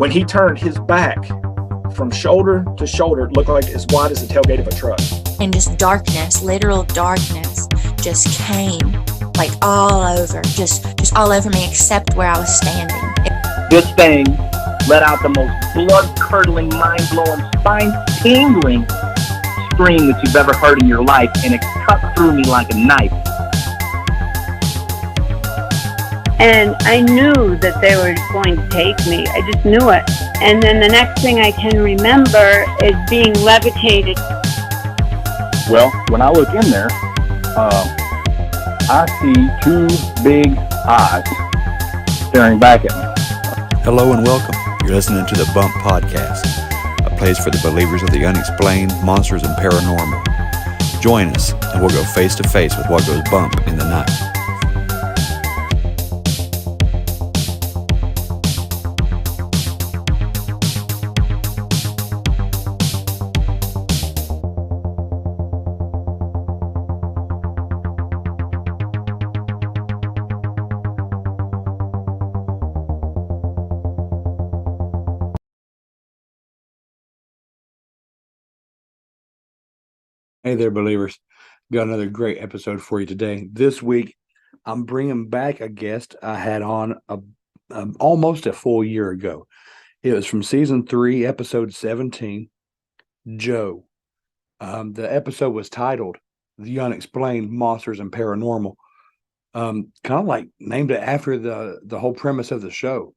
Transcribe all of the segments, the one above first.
When he turned his back from shoulder to shoulder, it looked like as wide as the tailgate of a truck. And just darkness, literal darkness, just came like all over, just all over me except where I was standing. This thing let out the most blood-curdling, mind-blowing, spine-tingling scream that you've ever heard in your life, and it cut through me like a knife. And I knew that they were going to take me. I just knew it. And then the next thing I can remember is being levitated. Well, when I look in there, I see two big eyes staring back at me. Hello and welcome. You're listening to the Bump Podcast, a place for the believers of the unexplained, monsters, and paranormal. Join us, and we'll go face to face with what goes bump in the night. Hey there, believers. Got another great episode for you today. This week, I'm bringing back a guest I had on almost a full year ago. It was from Season 3, Episode 17, Joe. The episode was titled The Unexplained Monsters and Paranormal. Kind of like named it after the whole premise of the show,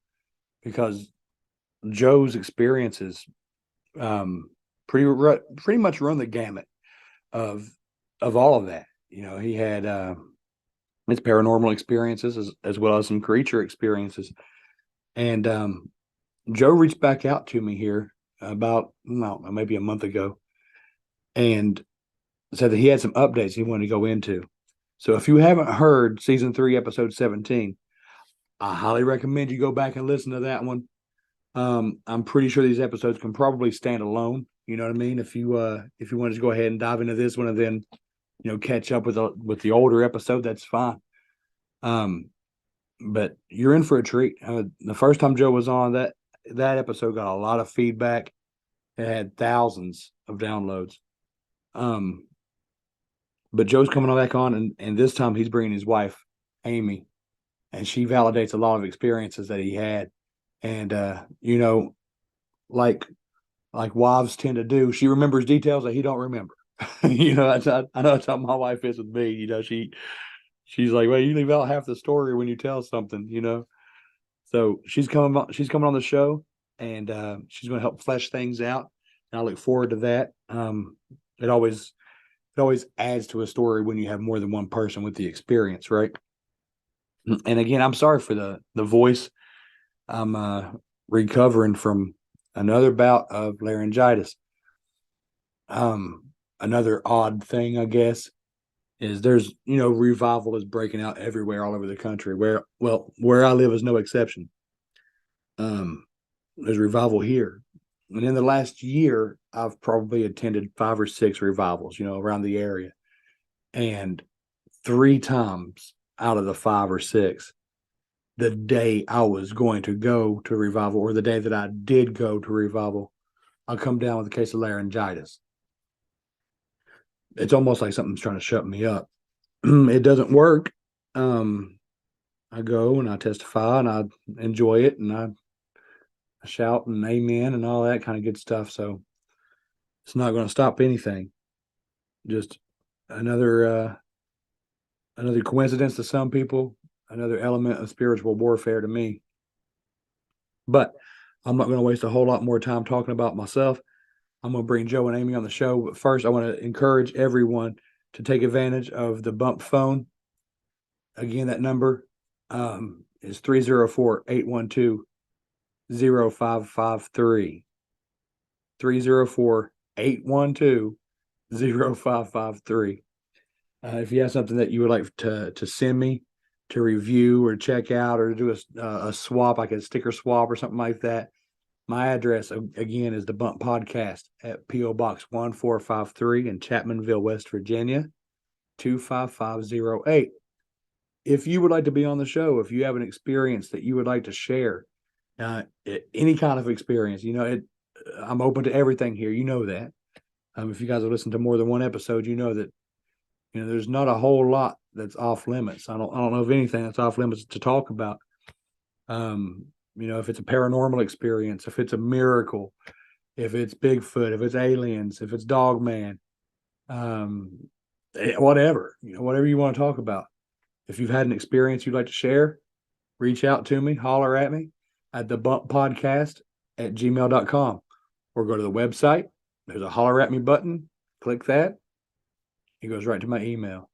because Joe's experiences pretty much run the gamut of all of that. You know, he had his paranormal experiences as well as some creature experiences. And Joe reached back out to me here about maybe a month ago and said that he had some updates he wanted to go into. So if you haven't heard Season 3, Episode 17, I highly recommend you go back and listen to that one. I'm pretty sure these episodes can probably stand alone. You know what I mean? If you want to just go ahead and dive into this one and then, catch up with the older episode, that's fine. But you're in for a treat. The first time Joe was on, that episode got a lot of feedback. It had thousands of downloads. But Joe's coming back on, and this time he's bringing his wife, Amy, and she validates a lot of experiences that he had. And like wives tend to do, she remembers details that he don't remember. I know that's how my wife is with me. She's like, well, you leave out half the story when you tell something. So she's coming on the show, and she's going to help flesh things out. And I look forward to that. It always adds to a story when you have more than one person with the experience, right? And again, I'm sorry for the voice. I'm recovering from another bout of laryngitis. Another odd thing, I guess, is there's, revival is breaking out everywhere all over the country. Where I live is no exception. There's revival here. And in the last year, I've probably attended 5 or 6 revivals, around the area. And 3 times out of the 5 or 6, the day I was going to go to revival, or the day that I did go to revival, I come down with a case of laryngitis. It's almost like something's trying to shut me up. It doesn't work. I go and I testify and I enjoy it and I shout and amen and all that kind of good stuff. So it's not going to stop anything. Just another coincidence to some people. Another element of spiritual warfare to me. But I'm not going to waste a whole lot more time talking about myself. I'm going to bring Joe and Amy on the show. But first, I want to encourage everyone to take advantage of the Bump phone. Again, that number is 304-812-0553. 304-812-0553. If you have something that you would like to send me, to review or check out or do a swap, like a sticker swap or something like that, my address, again, is the Bump Podcast at P.O. Box 1453 in Chapmanville, West Virginia, 25508. If you would like to be on the show, if you have an experience that you would like to share, Any kind of experience, I'm open to everything here. You know that. If you guys have listened to more than one episode, you know that, there's not a whole lot that's off limits. I don't know of anything that's off limits to talk about. If it's a paranormal experience, if it's a miracle, if it's Bigfoot, if it's aliens, if it's Dogman, whatever, whatever you want to talk about. If you've had an experience you'd like to share, reach out to me, holler at me at thebumppodcast@gmail.com, or go to the website. There's a holler at me button. Click that. It goes right to my email.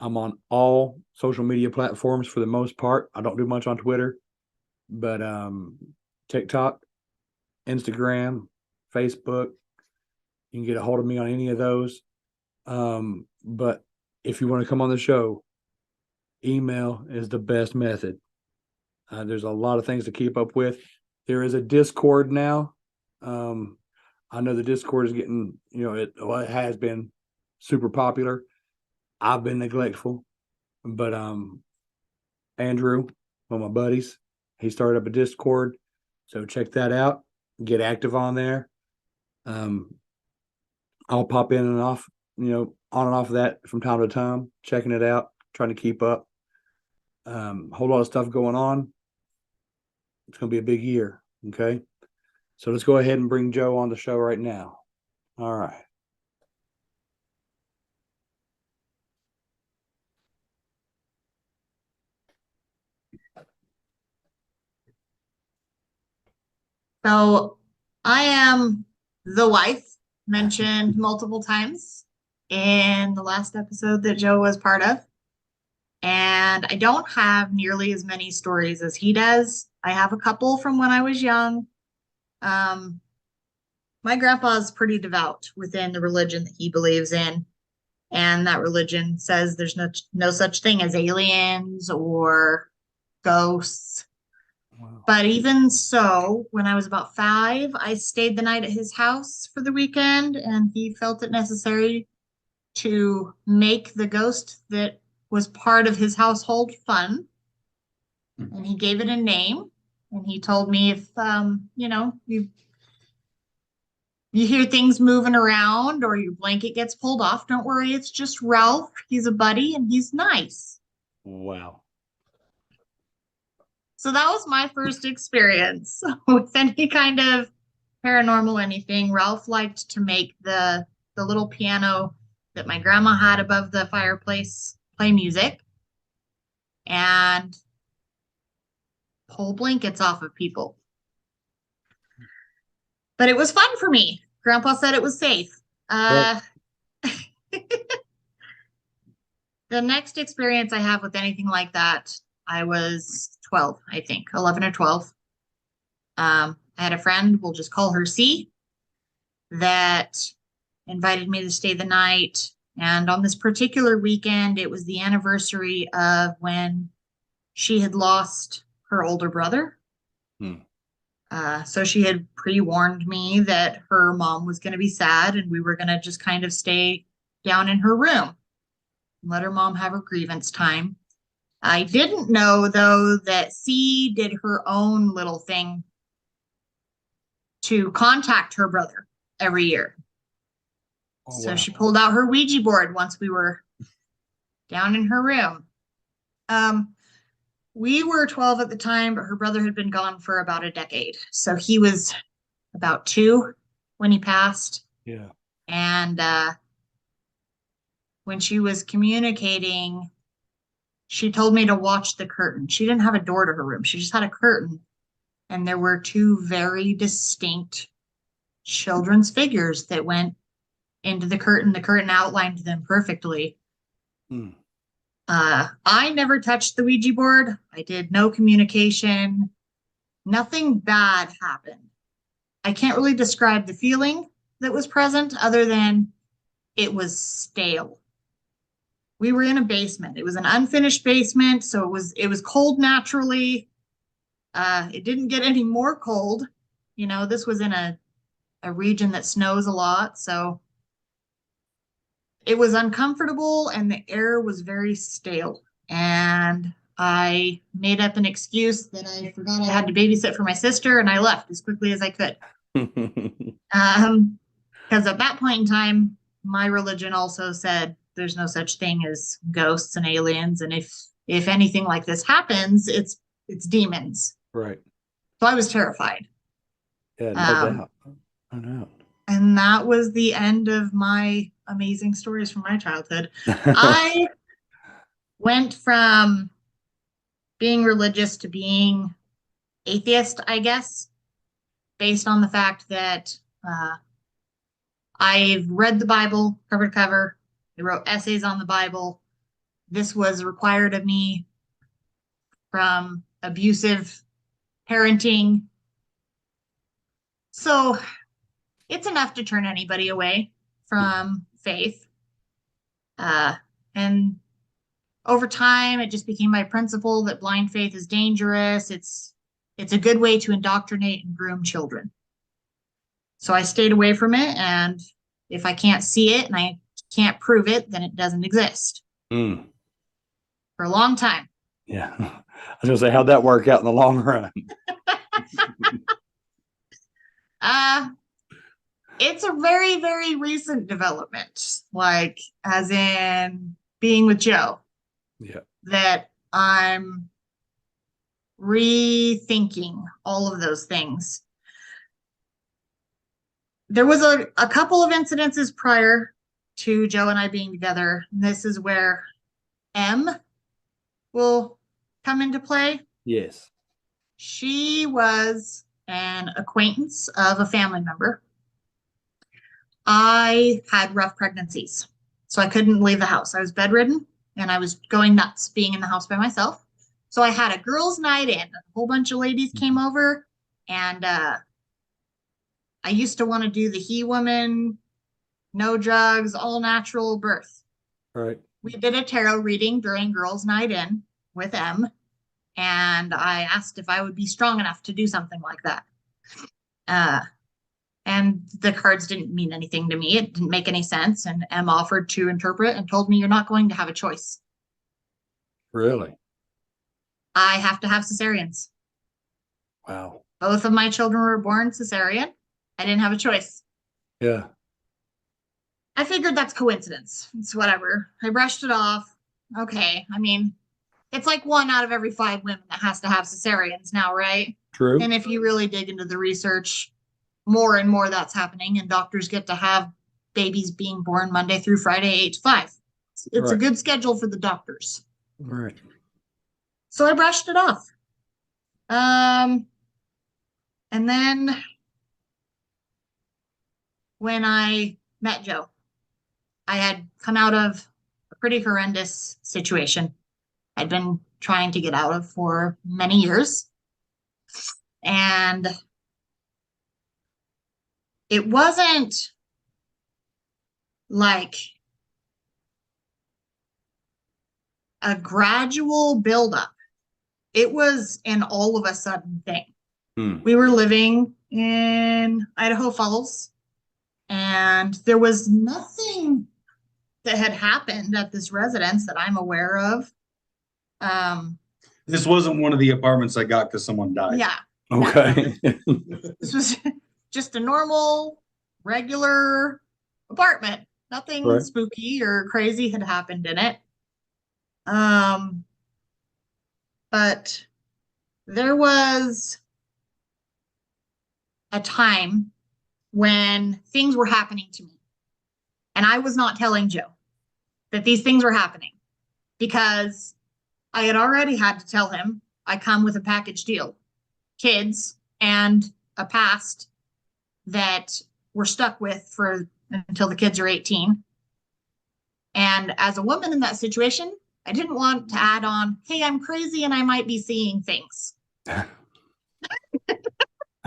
I'm on all social media platforms for the most part. I don't do much on Twitter, but TikTok, Instagram, Facebook, you can get a hold of me on any of those. But if you want to come on the show, email is the best method. There's a lot of things to keep up with. There is a Discord now. I know the Discord is getting, it has been super popular. I've been neglectful, but Andrew, one of my buddies, he started up a Discord, so check that out. Get active on there. I'll pop in and off, on and off of that from time to time, checking it out, trying to keep up. Whole lot of stuff going on. It's going to be a big year. Okay. So let's go ahead and bring Joe on the show right now. All right. So I am the wife mentioned multiple times in the last episode that Joe was part of. And I don't have nearly as many stories as he does. I have a couple from when I was young. My grandpa's pretty devout within the religion that he believes in. And that religion says there's no such thing as aliens or ghosts. Wow. But even so, when I was about 5, I stayed the night at his house for the weekend, and he felt it necessary to make the ghost that was part of his household fun. And he gave it a name. And he told me if, you hear things moving around or your blanket gets pulled off, don't worry, it's just Ralph. He's a buddy and he's nice. Wow. So that was my first experience with any kind of paranormal anything. Ralph liked to make the little piano that my grandma had above the fireplace play music and pull blankets off of people. But it was fun for me. Grandpa said it was safe. Right. The next experience I have with anything like that, I was 12, I think, 11 or 12. I had a friend, we'll just call her C, that invited me to stay the night. And on this particular weekend, it was the anniversary of when she had lost her older brother. So she had pre-warned me that her mom was going to be sad and we were going to just kind of stay down in her room and let her mom have her grievance time. I didn't know, though, that C did her own little thing to contact her brother every year. Oh, So wow. she pulled out her Ouija board once we were down in her room. We were 12 at the time, but her brother had been gone for about a decade. So he was about 2 when he passed. Yeah. And when she was communicating, she told me to watch the curtain. She didn't have a door to her room. She just had a curtain. And there were 2 very distinct children's figures that went into the curtain. The curtain outlined them perfectly. I never touched the Ouija board. I did no communication. Nothing bad happened. I can't really describe the feeling that was present other than it was stale. We were in a basement. It was an unfinished basement, so it was cold naturally. It didn't get any more cold. This was in a region that snows a lot, so it was uncomfortable and the air was very stale. And I made up an excuse that I forgot I had to babysit for my sister, and I left as quickly as I could. Because at that point in time, my religion also said there's no such thing as ghosts and aliens, and if anything like this happens, it's demons. Right. So I was terrified. Yeah, no doubt. I know. And that was the end of my amazing stories from my childhood. I went from being religious to being atheist, I guess, based on the fact that I've read the Bible cover to cover. I wrote essays on the Bible. This was required of me from abusive parenting. So it's enough to turn anybody away from faith. And over time, it just became my principle that blind faith is dangerous. It's a good way to indoctrinate and groom children. So I stayed away from it, and if I can't see it and I can't prove it, then it doesn't exist. For a long time. Yeah. I was gonna say, how'd that work out in the long run? It's a very, very recent development, like as in being with Joe. Yeah. That I'm rethinking all of those things. There was a couple of incidences prior to Joe and I being together. This is where M will come into play. Yes. She was an acquaintance of a family member. I had rough pregnancies, so I couldn't leave the house. I was bedridden, and I was going nuts being in the house by myself. So I had a girls' night in. A whole bunch of ladies came over, and I used to want to do the he woman, no drugs, all natural birth. Right. We did a tarot reading during girls' night in with M, and I asked if I would be strong enough to do something like that. And the cards didn't mean anything to me. It didn't make any sense. And M offered to interpret and told me, you're not going to have a choice. Really? I have to have cesareans. Wow. Both of my children were born cesarean. I didn't have a choice. Yeah. I figured that's coincidence. It's whatever. I brushed it off. Okay. I mean, it's like 1 out of every 5 women that has to have cesareans now, right? True. And if you really dig into the research, more and more that's happening, and doctors get to have babies being born Monday through Friday, 8 to 5. It's a good schedule for the doctors. Right. So I brushed it off. And then when I met Joe, I had come out of a pretty horrendous situation I'd been trying to get out of for many years. And it wasn't like a gradual buildup. It was an all of a sudden thing. We were living in Idaho Falls, and there was nothing that had happened at this residence that I'm aware of. This wasn't one of the apartments I got because someone died. Yeah. Okay. This was just a normal, regular apartment. Nothing spooky or crazy had happened in it. But there was a time when things were happening to me, and I was not telling Joe that these things were happening because I had already had to tell him I come with a package deal, kids, and a past that we're stuck with for until the kids are 18. And as a woman in that situation, I didn't want to add on, hey, I'm crazy and I might be seeing things. I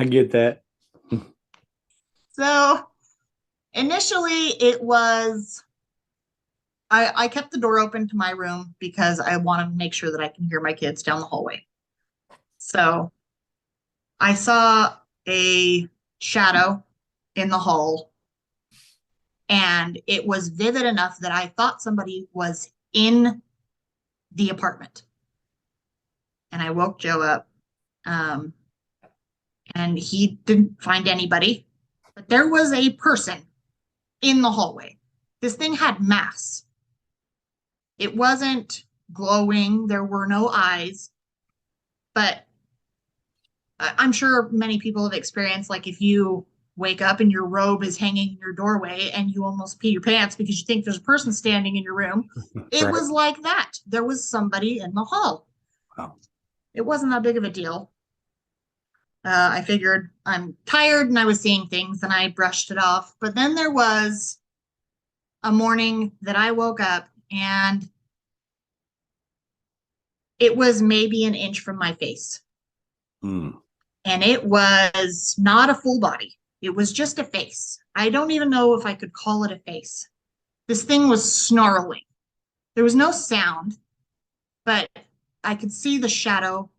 get that. So initially it was, I kept the door open to my room because I wanted to make sure that I can hear my kids down the hallway. So I saw a shadow in the hall, and it was vivid enough that I thought somebody was in the apartment. and I woke Joe up. And he didn't find anybody, but there was a person in the hallway. This thing had mass. It wasn't glowing. There were no eyes, but I'm sure many people have experienced, like, if you wake up and your robe is hanging in your doorway and you almost pee your pants because you think there's a person standing in your room. It Right. was like that. There was somebody in the hall. Wow. It wasn't that big of a deal. I figured I'm tired and I was seeing things and I brushed it off. But then there was a morning that I woke up and it was maybe an inch from my face. Mm. And it was not a full body. It was just a face. I don't even know if I could call it a face. This thing was snarling. There was no sound, but I could see the shadow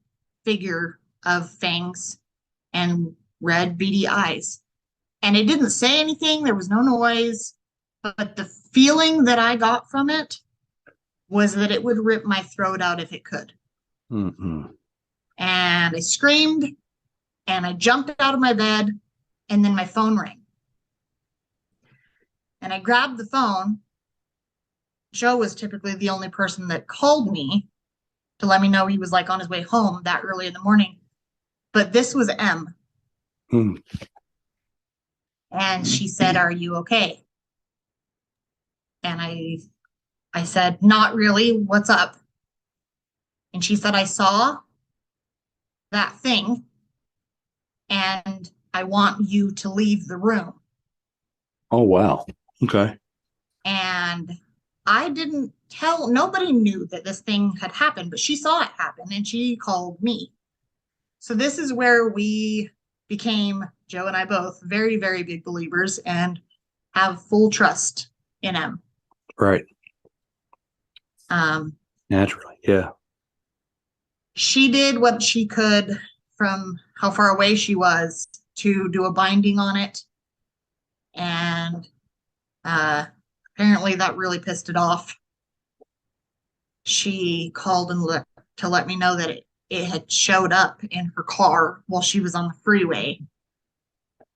figure of fangs and red beady eyes. And it didn't say anything. There was no noise, but the feeling that I got from it was that it would rip my throat out if it could. Mm-hmm. And I screamed and I jumped out of my bed, and then my phone rang. And I grabbed the phone. Joe was typically the only person that called me to let me know he was, like, on his way home that early in the morning. But this was M. Mm. And she said, "Are you okay?" And I said, "Not really. What's up?" And she said, "I saw that thing and I want you to leave the room." Oh, wow. Okay. And I didn't tell, nobody knew that this thing had happened, but she saw it happen and she called me. So this is where we became, Joe and I both, very, very big believers and have full trust in him. Right. Um, Naturally. Yeah. she did what she could from how far away she was to do a binding on it. And apparently that really pissed it off. She called and to let me know that it had showed up in her car while she was on the freeway.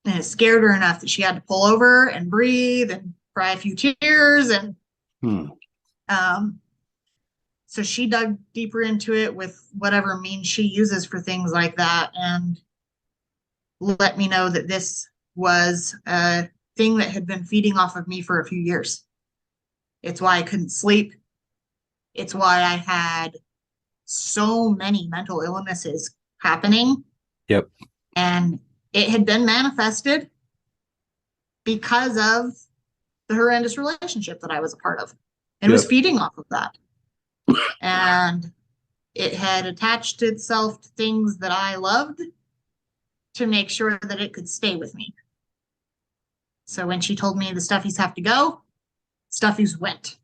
And it scared her enough that she had to pull over and breathe and cry a few tears. And so she dug deeper into it with whatever means she uses for things like that and let me know that this was a thing that had been feeding off of me for a few years. It's why I couldn't sleep. It's why I had so many mental illnesses happening. Yep. And it had been manifested because of the horrendous relationship that I was a part of. It was feeding off of that. And it had attached itself to things that I loved to make sure that it could stay with me. So when she told me the stuffies have to go, stuffies went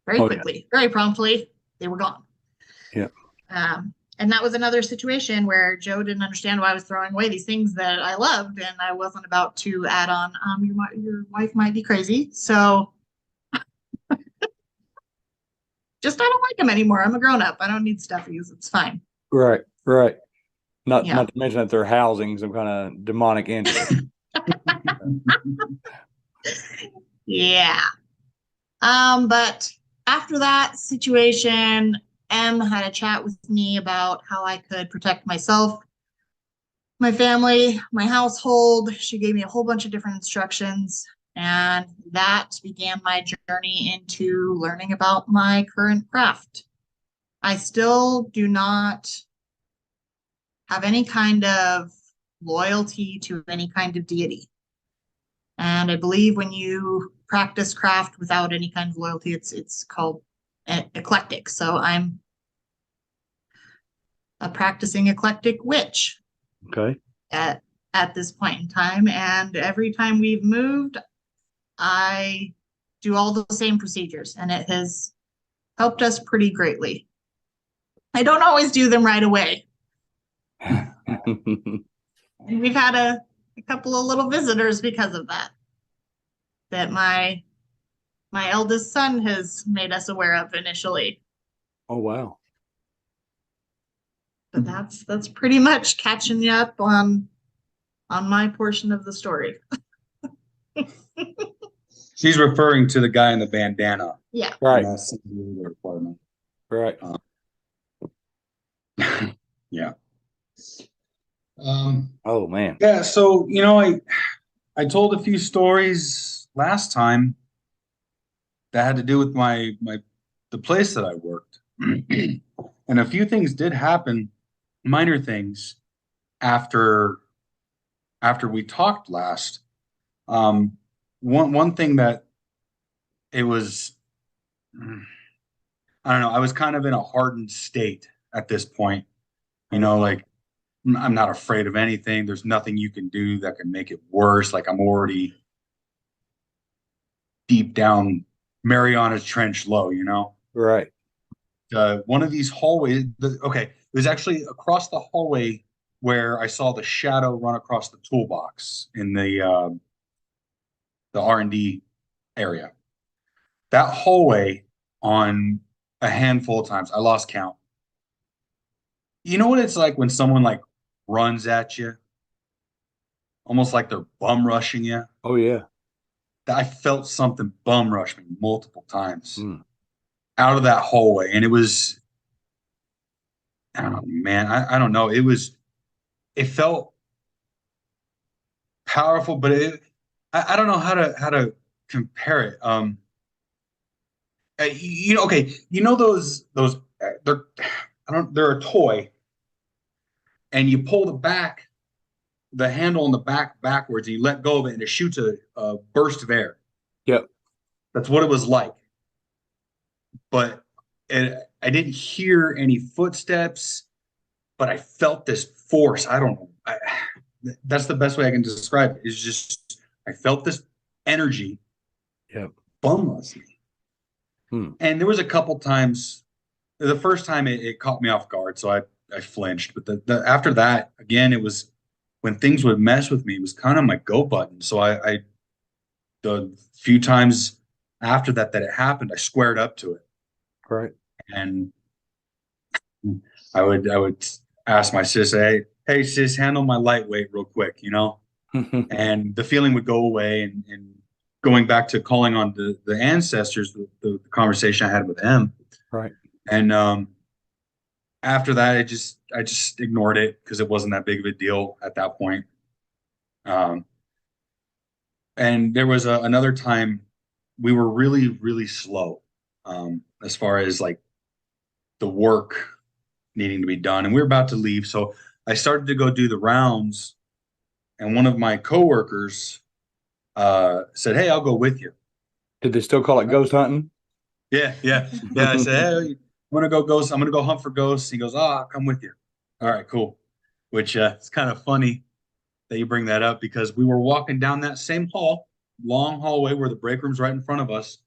very quickly, very promptly. They were gone. Yeah. And that was another situation where Joe didn't understand why I was throwing away these things that I loved, and I wasn't about to add on, your wife might be crazy, so just I don't like them anymore. I'm a grown up. I don't need stuffies. It's fine. Right. Right. Not to mention that they're housing some kind of demonic entity. Yeah. But after that situation, M had a chat with me about how I could protect myself, my family, my household. She gave me a whole bunch of different instructions, and that began my journey into learning about my current craft. I still do not have any kind of loyalty to any kind of deity. And I believe when you practice craft without any kind of loyalty, it's called eclectic. So I'm a practicing eclectic witch. Okay. At this point in time. And every time we've moved, I do all the same procedures, and it has helped us pretty greatly. I don't always do them right away. And we've had a couple of little visitors because of that. That my eldest son has made us aware of initially. Oh, wow. That's pretty much catching you up on my portion of the story. She's referring to the guy in the bandana. Yeah. In Right. that San Diego apartment. Right. Yeah. Oh man. Yeah. So, I told a few stories last time that had to do with the place that I worked. And a few things did happen, minor things, after we talked last. One thing that it was, I don't know, I was kind of in a hardened state at this point. Like I'm not afraid of anything. There's nothing you can do that can make it worse. Like I'm already deep down Mariana's Trench low, Right. One of these hallways, it was actually across the hallway where I saw the shadow run across the toolbox in the R&D area. That hallway, on a handful of times, I lost count. You know what it's like when someone like runs at you, almost like they're bum rushing you? Oh yeah. I felt something bum rush me multiple times Mm. out of that hallway, and it was, oh man, I don't know. It felt powerful, but I don't know how to compare it. Okay, those they're a toy, and you pull the handle on the back backwards, and you let go of it, and it shoots a burst of air. Yep. That's what it was like. But I didn't hear any footsteps, but I felt this force. I don't know. That's the best way I can describe it. Is just I felt this energy. Yep. Bum rush me. And there was a couple times. The first time it caught me off guard, so I flinched. But the after that, again, it was when things would mess with me. It was kind of my go button. So I the few times after that it happened, I squared up to it. Right. And I would ask my sis, hey sis, handle my lightweight real quick, and the feeling would go away. And going back to calling on the ancestors, the conversation I had with them. Right. And after that, I just ignored it because it wasn't that big of a deal at that point. And there was another time we were really, really slow as far as like the work needing to be done, and we were about to leave. So I started to go do the rounds, and one of my coworkers said, "Hey, I'll go with you." Did they still call it ghost hunting? Yeah. I said, "Hey, I'm gonna go hunt for ghosts." He goes, I'll come with you." All right, cool. Which it's kind of funny that you bring that up, because we were walking down that same long hallway where the break room's right in front of us.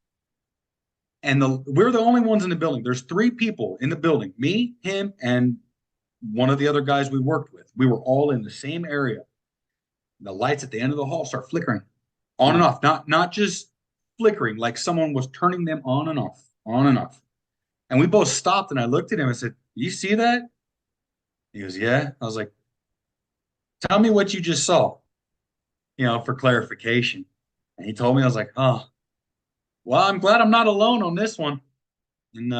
And we're the only ones in the building. There's 3 people in the building, me, him, and one of the other guys we worked with. We were all in the same area. The lights at the end of the hall start flickering on and off, not just flickering, like someone was turning them on and off, on and off. And we both stopped, and I looked at him and said, "You see that?" He goes, "Yeah." I was like, "Tell me what you just saw, for clarification." And he told me. I was like, "Oh, well, I'm glad I'm not alone on this one." And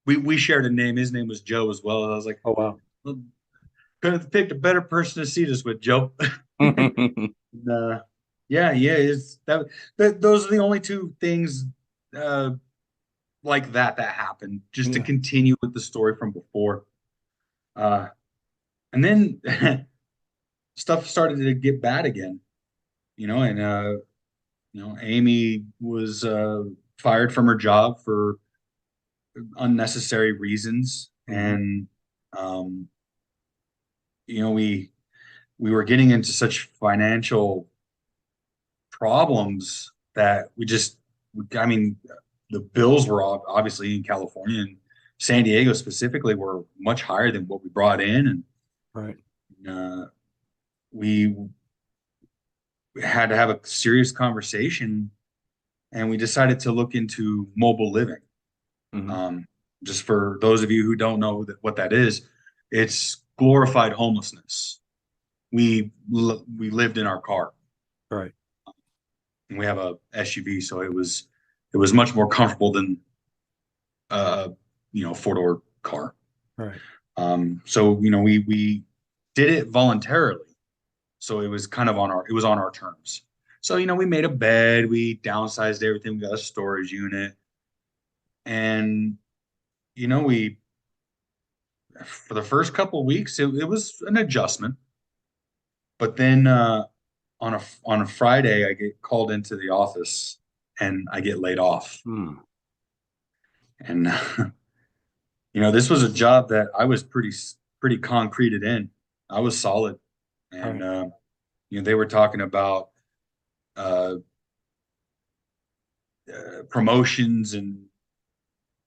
we shared a name. His name was Joe as well. And I was like, Oh wow. Well, couldn't have picked a better person to see this with, Joe. Yeah, it's those are the only 2 things like that happened, just to continue with the story from before. And then stuff started to get bad again, and Amy was fired from her job for unnecessary reasons. And we were getting into such financial problems that the bills were obviously in California and San Diego specifically were much higher than what we brought in. And Right. We had to have a serious conversation, and we decided to look into mobile living. Just for those of you who don't know what that is, it's glorified homelessness. We lived in our car. Right. And we have a SUV, so it was much more comfortable than four-door car. Right. So we did it voluntarily. So it was kind of on our terms. So we made a bed, we downsized everything, we got a storage unit, and we for the first couple of weeks it was an adjustment. But then on a Friday I get called into the office and I get laid off. And this was a job that I was pretty concreted in. I was solid, and Right. they were talking about uh, promotions and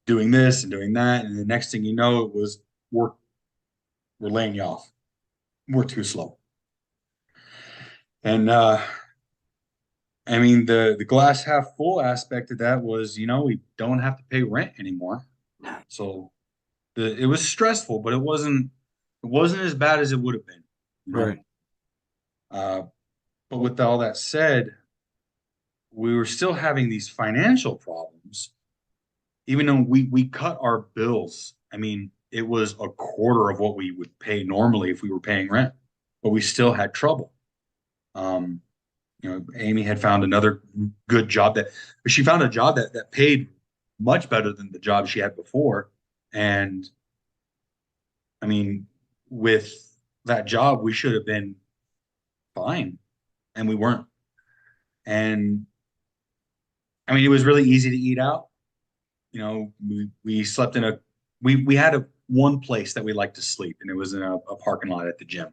doing this and doing that, and the next thing you know, it was we're laying you off. We're too slow. And I mean, the glass half full aspect of that was, we don't have to pay rent anymore. So it was stressful, but it wasn't as bad as it would have been. Right. But with all that said, we were still having these financial problems, even though we cut our bills. I mean, it was a quarter of what we would pay normally if we were paying rent, but we still had trouble. Amy had found another good job she found a job that paid much better than the job she had before. And I mean, with that job, we should have been fine, and we weren't. And I mean, it was really easy to eat out. We slept in we had one place that we liked to sleep, and it was in a parking lot at the gym.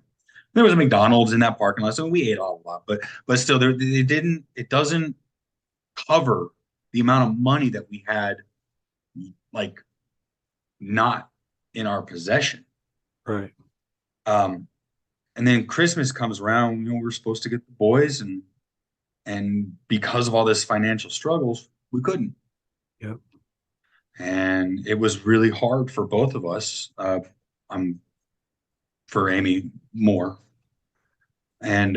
There was a McDonald's in that parking lot, so we ate a lot, but still, it doesn't cover the amount of money that we had, like, not in our possession. Right. And then Christmas comes around, we're supposed to get the boys, and because of all this financial struggles, we couldn't. Yep. And it was really hard for both of us. For Amy more. And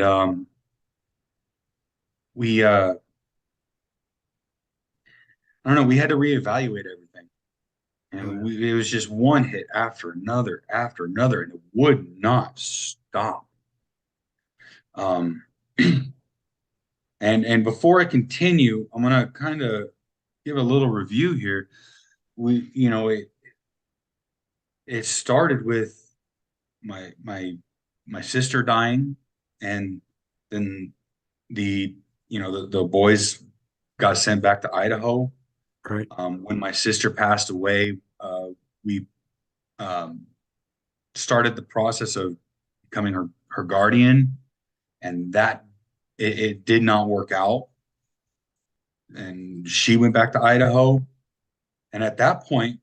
we I don't know, we had to reevaluate everything. And it was just one hit after another, and it would not stop. And before I continue, I'm gonna kind of give a little review here. It started with my sister dying, and then the boys got sent back to Idaho. Right. When my sister passed away, we started the process of becoming her guardian, and that it did not work out. And she went back to Idaho, and at that point,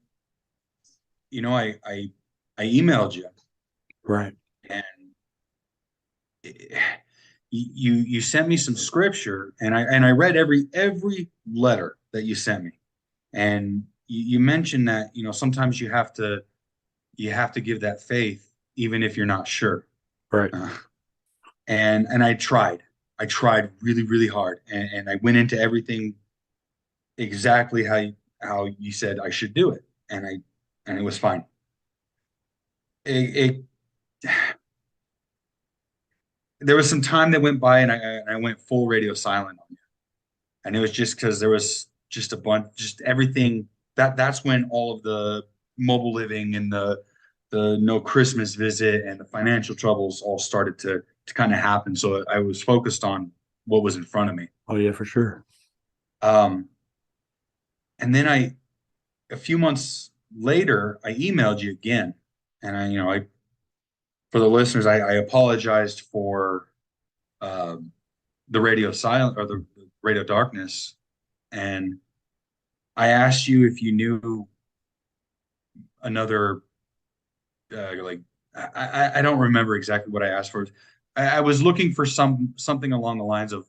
I emailed you. Right. And you sent me some scripture, and I read every letter that you sent me, and you mentioned that sometimes you have to give that faith even if you're not sure. Right. And I tried really, really hard, and I went into everything exactly how you said I should do it, and it was fine. There was some time that went by, and I went full radio silent on you, and it was just because there was just a bunch, just everything that's when all of the mobile living and the no Christmas visit and the financial troubles all started to kind of happen. So I was focused on what was in front of me. Oh yeah, for sure. And then a few months later, I emailed you again, and I for the listeners, I apologized for the radio silent, or the radio darkness, and I asked you if you knew another I don't remember exactly what I asked for. I was looking for something along the lines of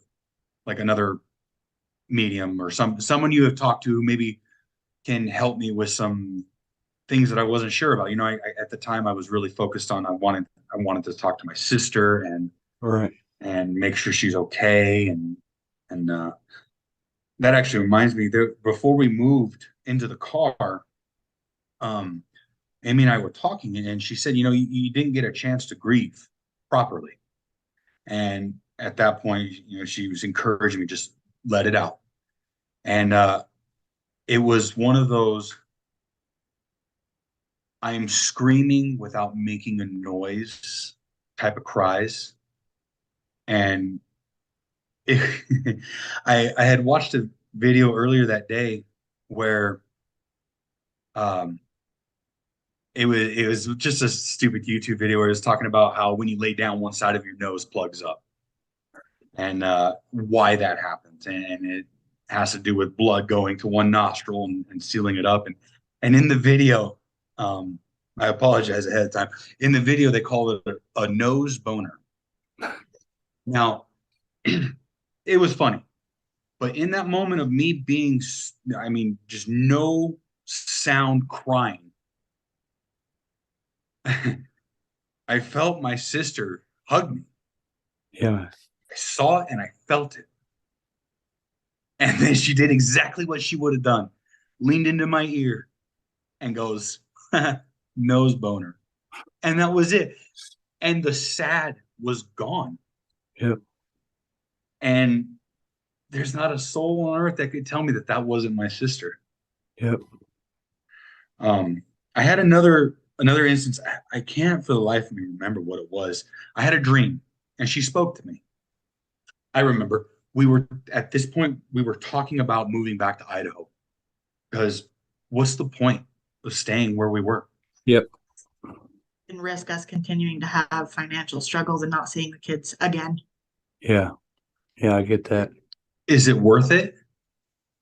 like another medium, or someone you have talked to who maybe can help me with some things that I wasn't sure about. At the time I was really focused on, I wanted to talk to my sister Right. and make sure she's okay. And that actually reminds me that before we moved into the car, Amy and I were talking, and she said, you didn't get a chance to grieve properly. And at that point, she was encouraging me, just let it out. And it was one of those, I'm screaming without making a noise type of cries. And I had watched a video earlier that day where um, it was just a stupid YouTube video where it was talking about how when you lay down, one side of your nose plugs up, and why that happens. And it has to do with blood going to one nostril and sealing it up. And in the video, I apologize ahead of time. In the video, they call it a nose boner. Now, it was funny, but in that moment of me being, just no sound crying, I felt my sister hug me. Yeah. I saw it and I felt it. And then she did exactly what she would have done, leaned into my ear and goes, nose boner. And that was it. And the sad was gone. Yep. And there's not a soul on earth that could tell me that that wasn't my sister. Yep. I had another instance. I can't for the life of me remember what it was. I had a dream and she spoke to me. I remember at this point, we were talking about moving back to Idaho because what's the point of staying where we were? Yep. And risk us continuing to have financial struggles and not seeing the kids again. Yeah. Yeah, I get that. Is it worth it?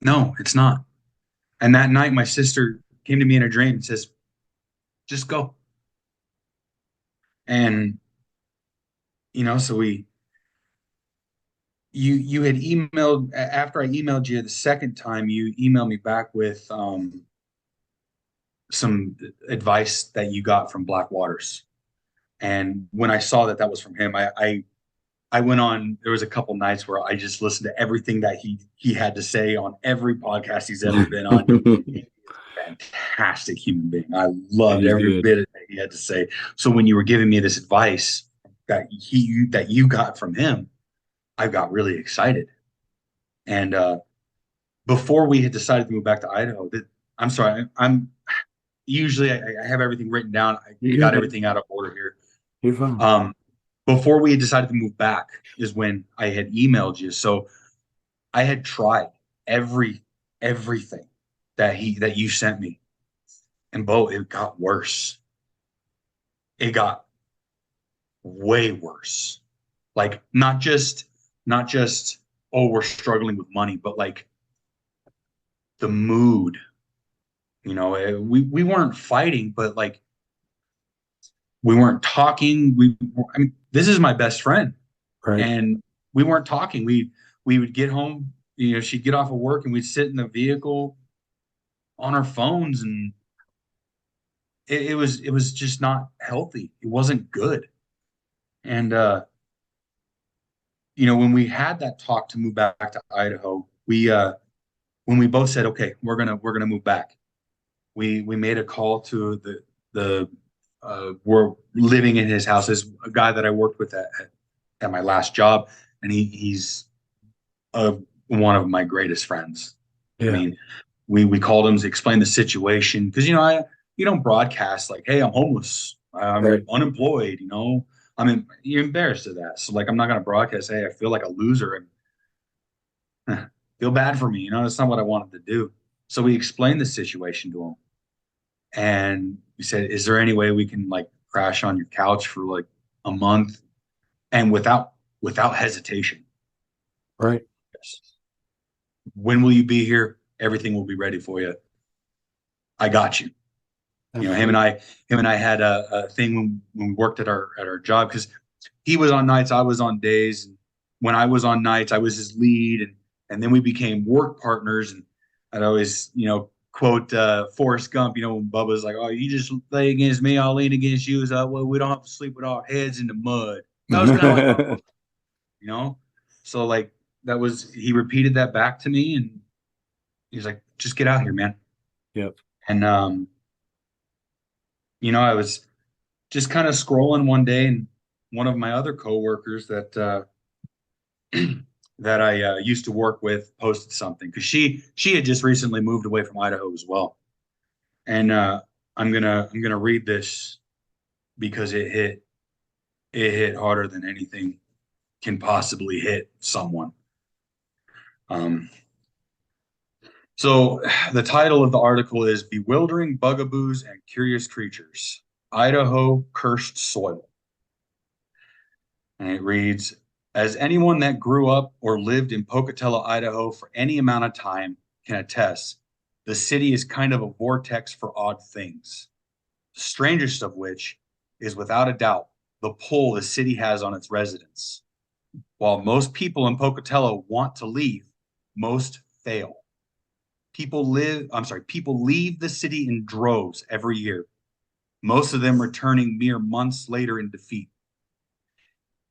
No, it's not. And that night, my sister came to me in a dream and says, just go. And, so you had emailed, after I emailed you the second time, you emailed me back with some advice that you got from Black Waters. And when I saw that was from him, I went on, there was a couple nights where I just listened to everything that he had to say on every podcast he's ever been on. Fantastic human being. I loved every bit of that he had to say. So when you were giving me this advice that you got from him, I got really excited. And before we had decided to move back to Idaho, I'm sorry, I'm usually I have everything written down. I got everything out of order here. You're fine. Before we had decided to move back is when I had emailed you. So I had tried everything that you sent me. And Bo, it got worse. It got way worse. Like not just, oh, we're struggling with money, but like the mood, we weren't fighting, but like we weren't talking. This is my best friend. Right. And we weren't talking. We would get home, she'd get off of work and we'd sit in the vehicle on our phones, and it was just not healthy. It wasn't good. And when we had that talk to move back to Idaho, when we both said, okay, we're gonna move back, we made a call to the we're living in his house. Is a guy that I worked with at my last job, and he's one of my greatest friends. Yeah. I mean, we called him to explain the situation because you don't broadcast like, hey, I'm homeless, I'm unemployed, you're embarrassed of that. So like, I'm not gonna broadcast, hey, I feel like a loser and feel bad for me. That's not what I wanted to do. So we explained the situation to him, and we said, is there any way we can like crash on your couch for like a month? And without hesitation. Right. Yes. When will you be here? Everything will be ready for you. I got you. Him and I had a thing when we worked at our job, because he was on nights, I was on days. And when I was on nights, I was his lead, and then we became work partners. And I'd always, quote Forrest Gump, when Bubba's like, "Oh, you just lay against me, I'll lean against you." So, well, we don't have to sleep with our heads in the mud. That was kind of like, So like he repeated that back to me, and he was like, "Just get out here, man." Yep. And I was just kind of scrolling one day, and one of my other coworkers that that I used to work with posted something because she had just recently moved away from Idaho as well. And I'm gonna read this because it hit harder than anything can possibly hit someone. So the title of the article is "Bewildering Bugaboos and Curious Creatures: Idaho Cursed Soil." And it reads, "As anyone that grew up or lived in Pocatello, Idaho for any amount of time can attest, the city is kind of a vortex for odd things. The strangest of which is without a doubt the pull the city has on its residents. While most people in Pocatello want to leave, most fail. People leave the city in droves every year, most of them returning mere months later in defeat.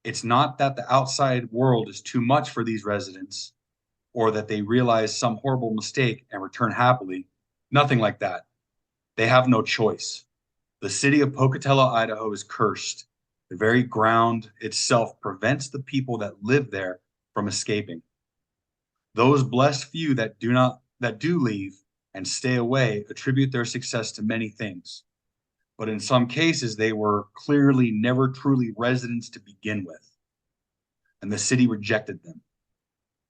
It's not that the outside world is too much for these residents or that they realize some horrible mistake and return happily. Nothing like that. They have no choice. The city of Pocatello, Idaho is cursed. The very ground itself prevents the people that live there from escaping. Those blessed few that do leave and stay away attribute their success to many things. But in some cases, they were clearly never truly residents to begin with, and the city rejected them.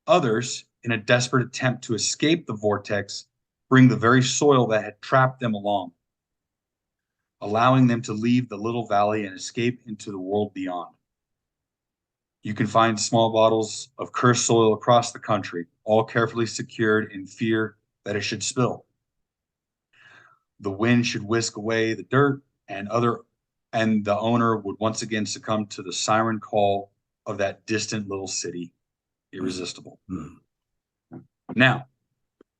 Others, in a desperate attempt to escape the vortex, bring the very soil that had trapped them along, allowing them to leave the little valley and escape into the world beyond. You can find small bottles of cursed soil across the country, all carefully secured in fear that it should spill. The wind should whisk away the dirt, and the owner would once again succumb to the siren call of that distant little city. Irresistible. Mm-hmm. Now,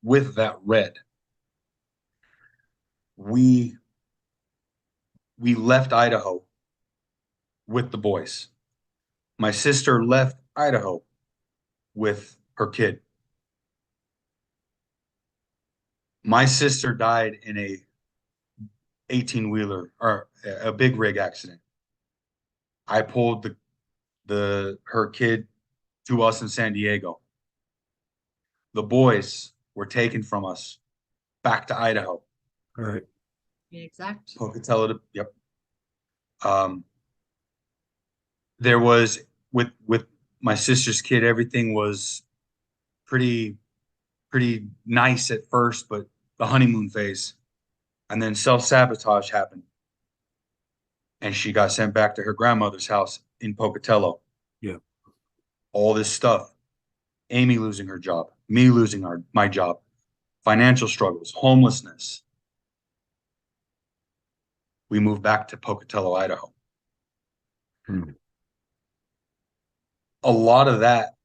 with that read, we left Idaho with the boys. My sister left Idaho with her kid. My sister died in a 18-wheeler or a big rig accident. I pulled her kid to us in San Diego. The boys were taken from us back to Idaho. All right. Exact. Pocatello. Yep. There was with my sister's kid, everything was pretty nice at first, but the honeymoon phase, and then self-sabotage happened, and she got sent back to her grandmother's house in Pocatello. Yeah. All this stuff. Amy losing her job, me losing my job, financial struggles, homelessness. We moved back to Pocatello, Idaho. A lot of that,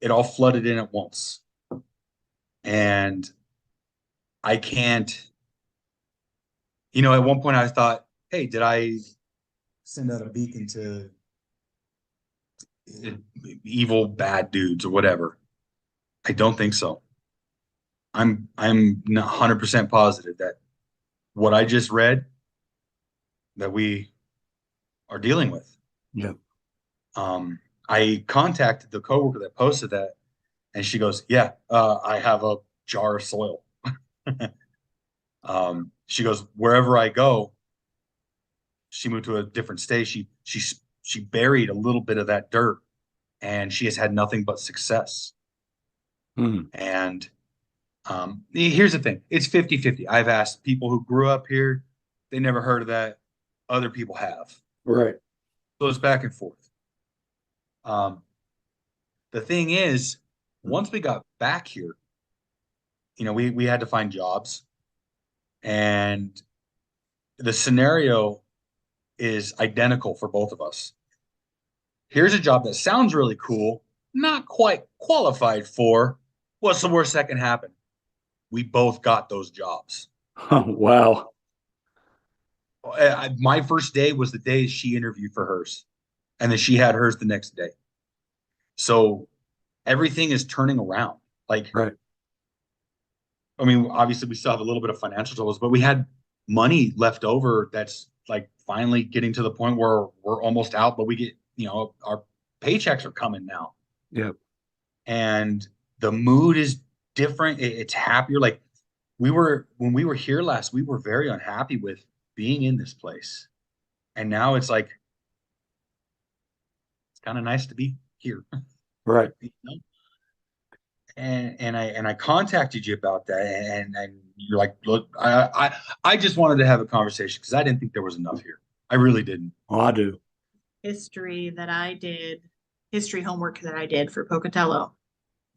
it all flooded in at once. And I can't, at one point I thought, hey, did I send out a beacon to evil, bad dudes or whatever? I don't think so. I'm not 100% positive that what I just read that we are dealing with. Yeah. I contacted the coworker that posted that, and she goes, "Yeah, I have a jar of soil." She goes, "Wherever I go," she moved to a different state. She buried a little bit of that dirt, and she has had nothing but success. And here's the thing. It's 50-50. I've asked people who grew up here. They never heard of that. Other people have. Right. So it's back and forth. The thing is, once we got back here, we had to find jobs, and the scenario is identical for both of us. Here's a job that sounds really cool, not quite qualified for. What's the worst that can happen? we both got those jobs. Oh, wow. My first day was the day she interviewed for hers, and then she had hers the next day. So everything is turning around. Like, Right. I mean, obviously we still have a little bit of financial troubles, but we had money left over that's like finally getting to the point where we're almost out, but we get, our paychecks are coming now. Yep. And the mood is different. It's happier. Like when we were here last, we were very unhappy with being in this place. And now it's like, it's kind of nice to be here. Right. You know? And I contacted you about that, and you're like, look, I just wanted to have a conversation because I didn't think there was enough here. I really didn't. Oh, I do. History homework that I did for Pocatello.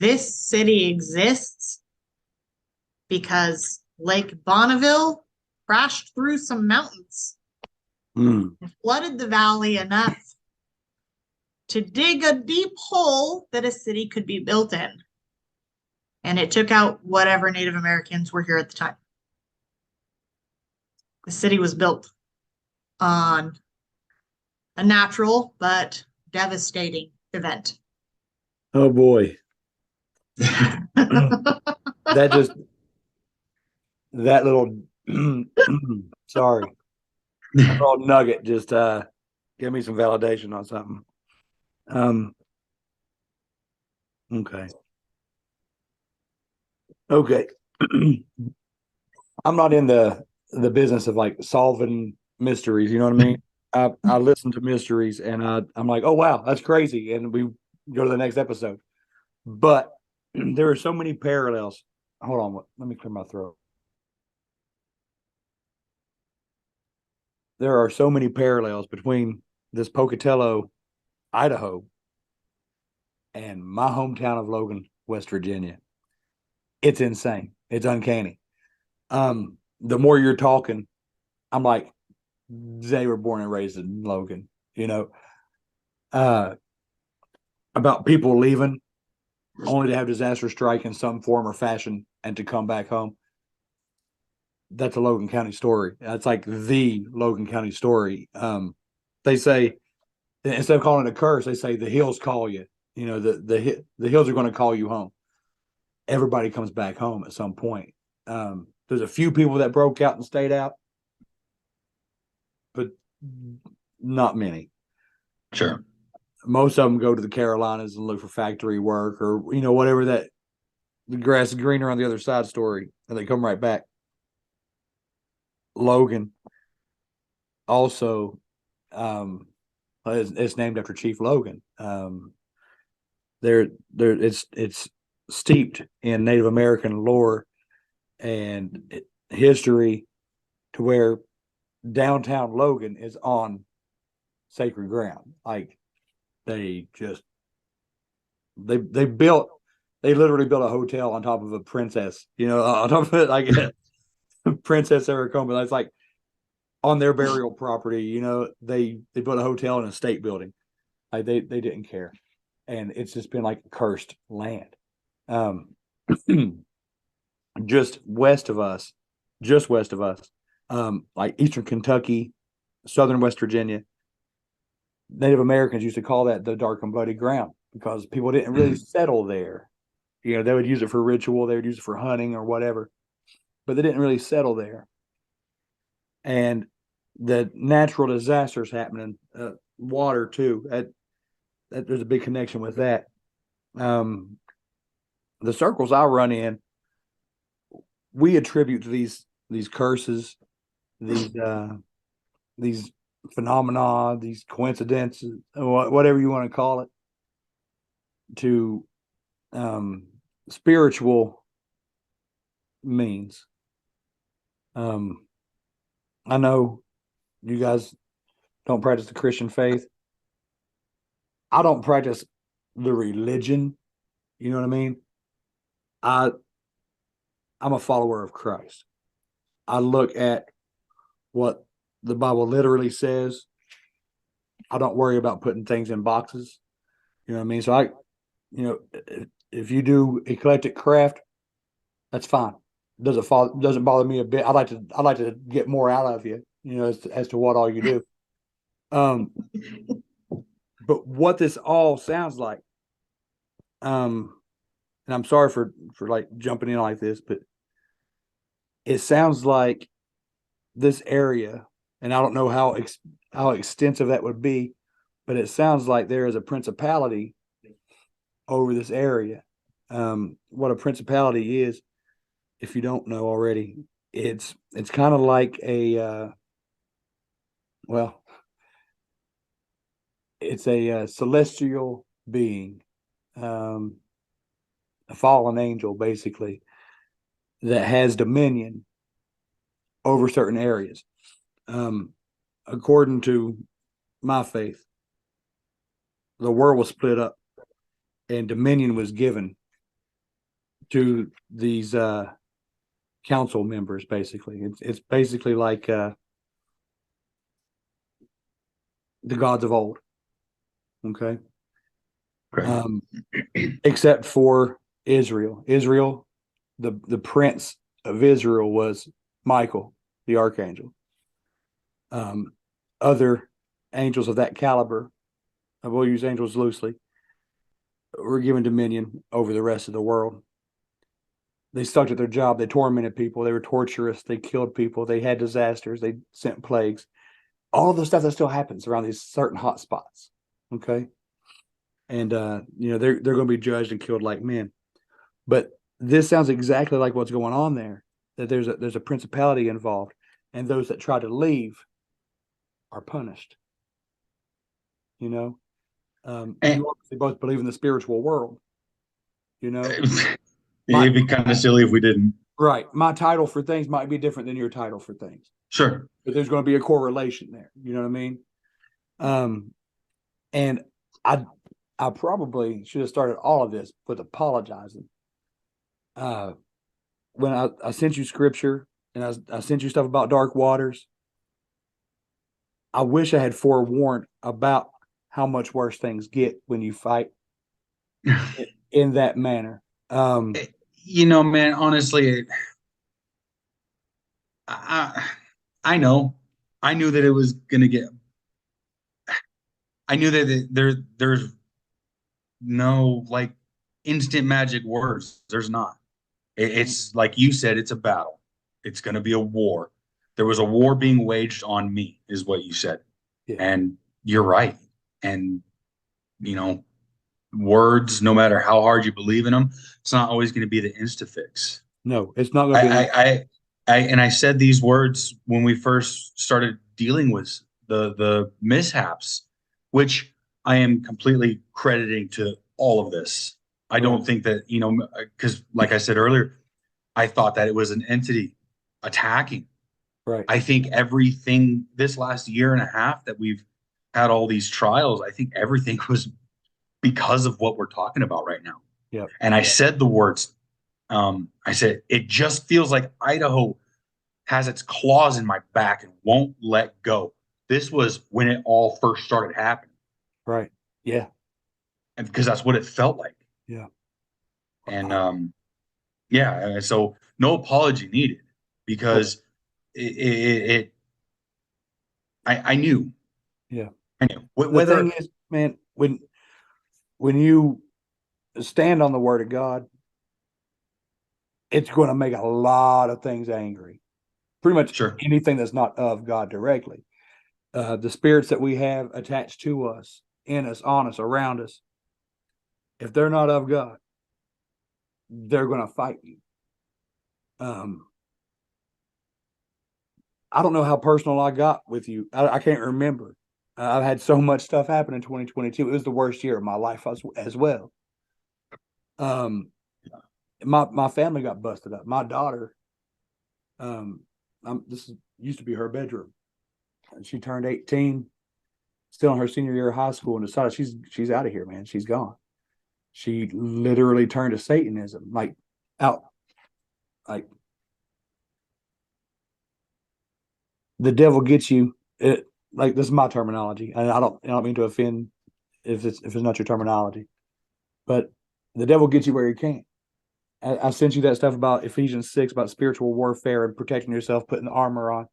This city exists because Lake Bonneville crashed through some mountains Mm. and flooded the valley enough to dig a deep hole that a city could be built in. And it took out whatever Native Americans were here at the time. The city was built on a natural but devastating event. Oh boy. That little sorry. That little nugget just give me some validation on something. Okay. Okay. I'm not in the business of like solving mysteries, you know what I mean? I listen to mysteries and I'm like, oh wow, that's crazy. And we go to the next episode. But there are so many parallels. Hold on, let me clear my throat. There are so many parallels between this Pocatello, Idaho, and my hometown of Logan, West Virginia. It's insane. It's uncanny. The more you're talking, I'm like, they were born and raised in Logan, about people leaving only to have disaster strike in some form or fashion and to come back home. That's a Logan County story. That's like the Logan County story. They say, instead of calling it a curse, they say the hills call you. The hills are going to call you home. Everybody comes back home at some point. There's a few people that broke out and stayed out, but not many. Sure. Most of them go to the Carolinas and look for factory work or, whatever that the grass is greener on the other side story, and they come right back. Logan also, it's named after Chief Logan. It's steeped in Native American lore and history to where downtown Logan is on sacred ground. Like they literally built a hotel on top of a princess, on top of it, like Princess Aracoma. That's like on their burial property, they built a hotel in a state building. Like they didn't care. And it's just been like cursed land. Just west of us, like eastern Kentucky, southern West Virginia, Native Americans used to call that the dark and bloody ground because people didn't really settle there. They would use it for ritual, they would use it for hunting or whatever, but they didn't really settle there. And the natural disasters happening, water too, that there's a big connection with that. The circles I run in, we attribute to these curses, these phenomena, these coincidences, whatever you want to call it, to spiritual means. I know you guys don't practice the Christian faith. I don't practice the religion. You know what I mean? I'm a follower of Christ. I look at what the Bible literally says. I don't worry about putting things in boxes. You know what I mean? So if you do eclectic craft, that's fine. doesn't bother me a bit. I'd like to get more out of you, as to what all you do. But what this all sounds like, and I'm sorry for like jumping in like this, but it sounds like this area, and I don't know how extensive that would be, but it sounds like there is a principality over this area. What a principality is, if you don't know already, it's kind of like a well, it's a celestial being, a fallen angel, basically, that has dominion over certain areas. According to my faith, the world was split up and dominion was given to these council members. Basically, it's basically like the gods of old. Okay. Except for Israel. The prince of Israel was Michael, the archangel. Other angels of that caliber, I will use angels loosely, were given dominion over the rest of the world. They stuck at their job. They tormented people. They were torturous. They killed people. They had disasters. They sent plagues. All of the stuff that still happens around these certain hot spots. Okay. And they're going to be judged and killed like men. But this sounds exactly like what's going on there. That there's a principality involved, and those that try to leave are punished. You obviously both believe in the spiritual world. It'd be kind of silly if we didn't. Right. My title for things might be different than your title for things. Sure. But there's going to be a correlation there. You know what I mean? And I probably should have started all of this with apologizing. When I sent you scripture and I sent you stuff about dark waters, I wish I had forewarned about how much worse things get when you fight in that manner. Man, honestly, I know. I knew that it was going to get. I knew that there's no like instant magic words. There's not. It's like you said, it's a battle. It's going to be a war. There was a war being waged on me, is what you said. Yeah. And you're right. And, words, no matter how hard you believe in them, it's not always going to be the insta fix. No, it's not going to be. I said these words when we first started dealing with the mishaps, which I am completely crediting to all of this. I don't think that, because like I said earlier, I thought that it was an entity attacking. Right. I think everything this last year and a half that we've had all these trials, I think everything was because of what we're talking about right now. Yeah. And I said the words, I said, it just feels like Idaho has its claws in my back and won't let go. This was when it all first started happening. Right. Yeah. And because that's what it felt like. Yeah. And so no apology needed, because I knew. Yeah. I knew. The thing is, man, when you stand on the word of God, it's going to make a lot of things angry. Pretty much anything that's not of God directly. The spirits that we have attached to us, in us, on us, around us, if they're not of God, they're going to fight you. I don't know how personal I got with you. I can't remember. I've had so much stuff happen in 2022. It was the worst year of my life as well. My family got busted up. My daughter, this used to be her bedroom. She turned 18, still in her senior year of high school, and decided she's out of here, man. She's gone. She literally turned to Satanism, like the devil gets you. Like, this is my terminology, and I don't mean to offend if it's not your terminology, but the devil gets you where he can. I sent you that stuff about Ephesians 6 about spiritual warfare and protecting yourself, putting the armor on.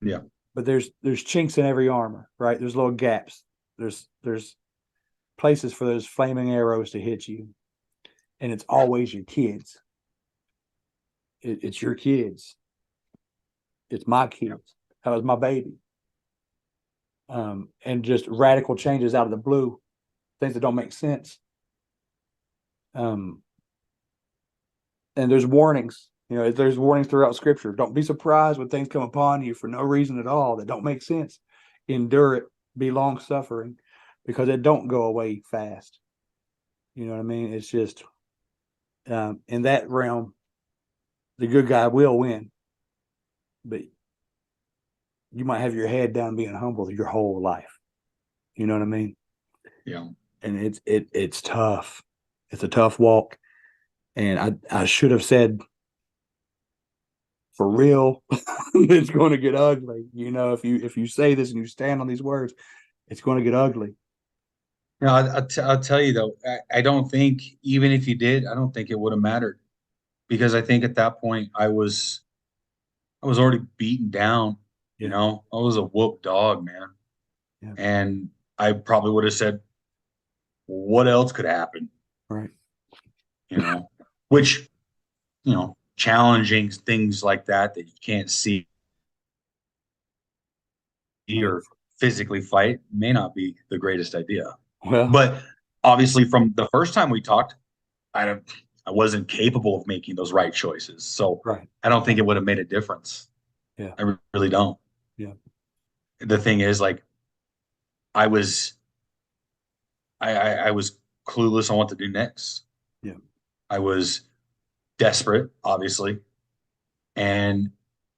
Yeah. But there's chinks in every armor, right? There's little gaps. There's places for those flaming arrows to hit you, and it's always your kids. It's your kids. It's my kids. That was my baby. And just radical changes out of the blue, things that don't make sense. And there's warnings. There's warnings throughout Scripture. Don't be surprised when things come upon you for no reason at all that don't make sense. Endure it. Be long suffering, because it don't go away fast. You know what I mean? It's just in that realm, the good guy will win, but you might have your head down being humble your whole life. You know what I mean? Yeah. And it's tough. It's a tough walk. And I should have said, for real, it's going to get ugly. If you say this and you stand on these words, it's going to get ugly. I'll tell you though, I don't think, even if you did, I don't think it would have mattered, because I think at that point I was already beaten down. Yeah. I was a whoop dog, man. Yeah. And I probably would have said, what else could happen? Right. Which, challenging things like that you can't see or physically fight may not be the greatest idea. Well, but obviously from the first time we talked, I wasn't capable of making those right choices. So right. I don't think it would have made a difference. Yeah. I really don't. Yeah. The thing is, like, I was clueless on what to do next. Yeah. I was desperate, obviously, and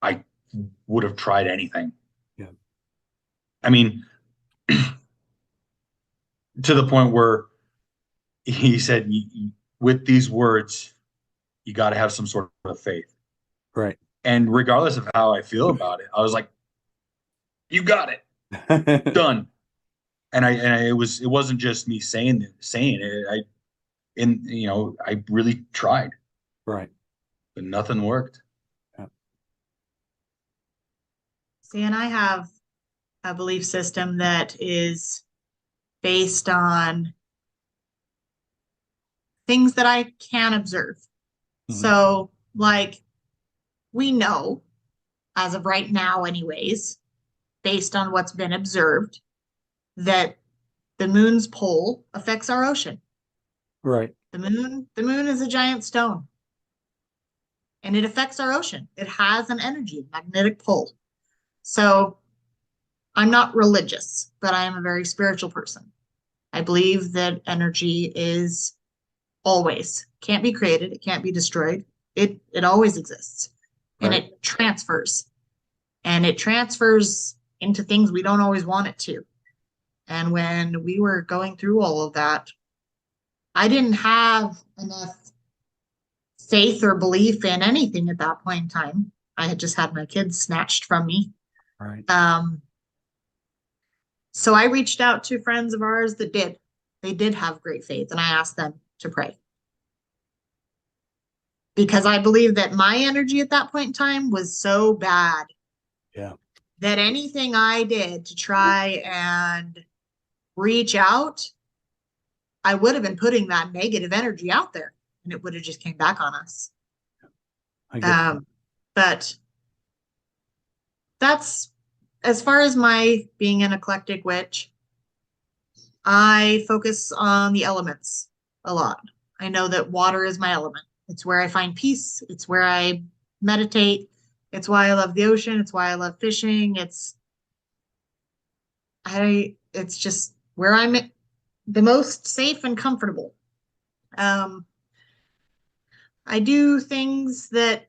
I would have tried anything. Yeah. I mean, to the point where he said, with these words, you got to have some sort of faith. Right. And regardless of how I feel about it, I was like, you got it. Done. And it wasn't just me saying it. I really tried. Right. But nothing worked. Yeah. See, and I have a belief system that is based on things that I can observe. Mm-hmm. So, like, we know, as of right now anyways, based on what's been observed, that the moon's pole affects our ocean. Right. The moon is a giant stone, and it affects our ocean. It has an energy, magnetic pull. So I'm not religious, but I am a very spiritual person. I believe that energy is always, can't be created, it can't be destroyed. It always exists. And right. It transfers. And it transfers into things we don't always want it to. And when we were going through all of that, I didn't have enough faith or belief in anything at that point in time. I had just had my kids snatched from me. Right. So I reached out to friends of ours that did. They did have great faith, and I asked them to pray. Because I believe that my energy at that point in time was so bad. Yeah. That anything I did to try and reach out, I would have been putting that negative energy out there, and it would have just came back on us. But that's, as far as my being an eclectic witch, I focus on the elements a lot. I know that water is my element. It's where I find peace. It's where I meditate. It's why I love the ocean. It's why I love fishing. It's just where I'm the most safe and comfortable. I do things that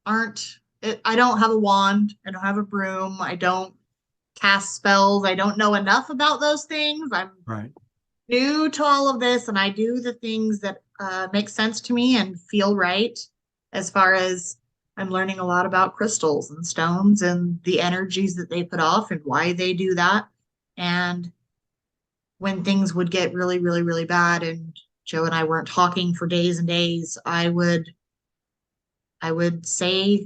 I don't have a wand. I don't have a broom. I don't cast spells. I don't know enough about those things. I'm right. new to all of this, and I do the things that make sense to me and feel right. As far as I'm learning a lot about crystals and stones and the energies that they put off and why they do that. And when things would get really, really, really bad and Joe and I weren't talking for days and days, I would say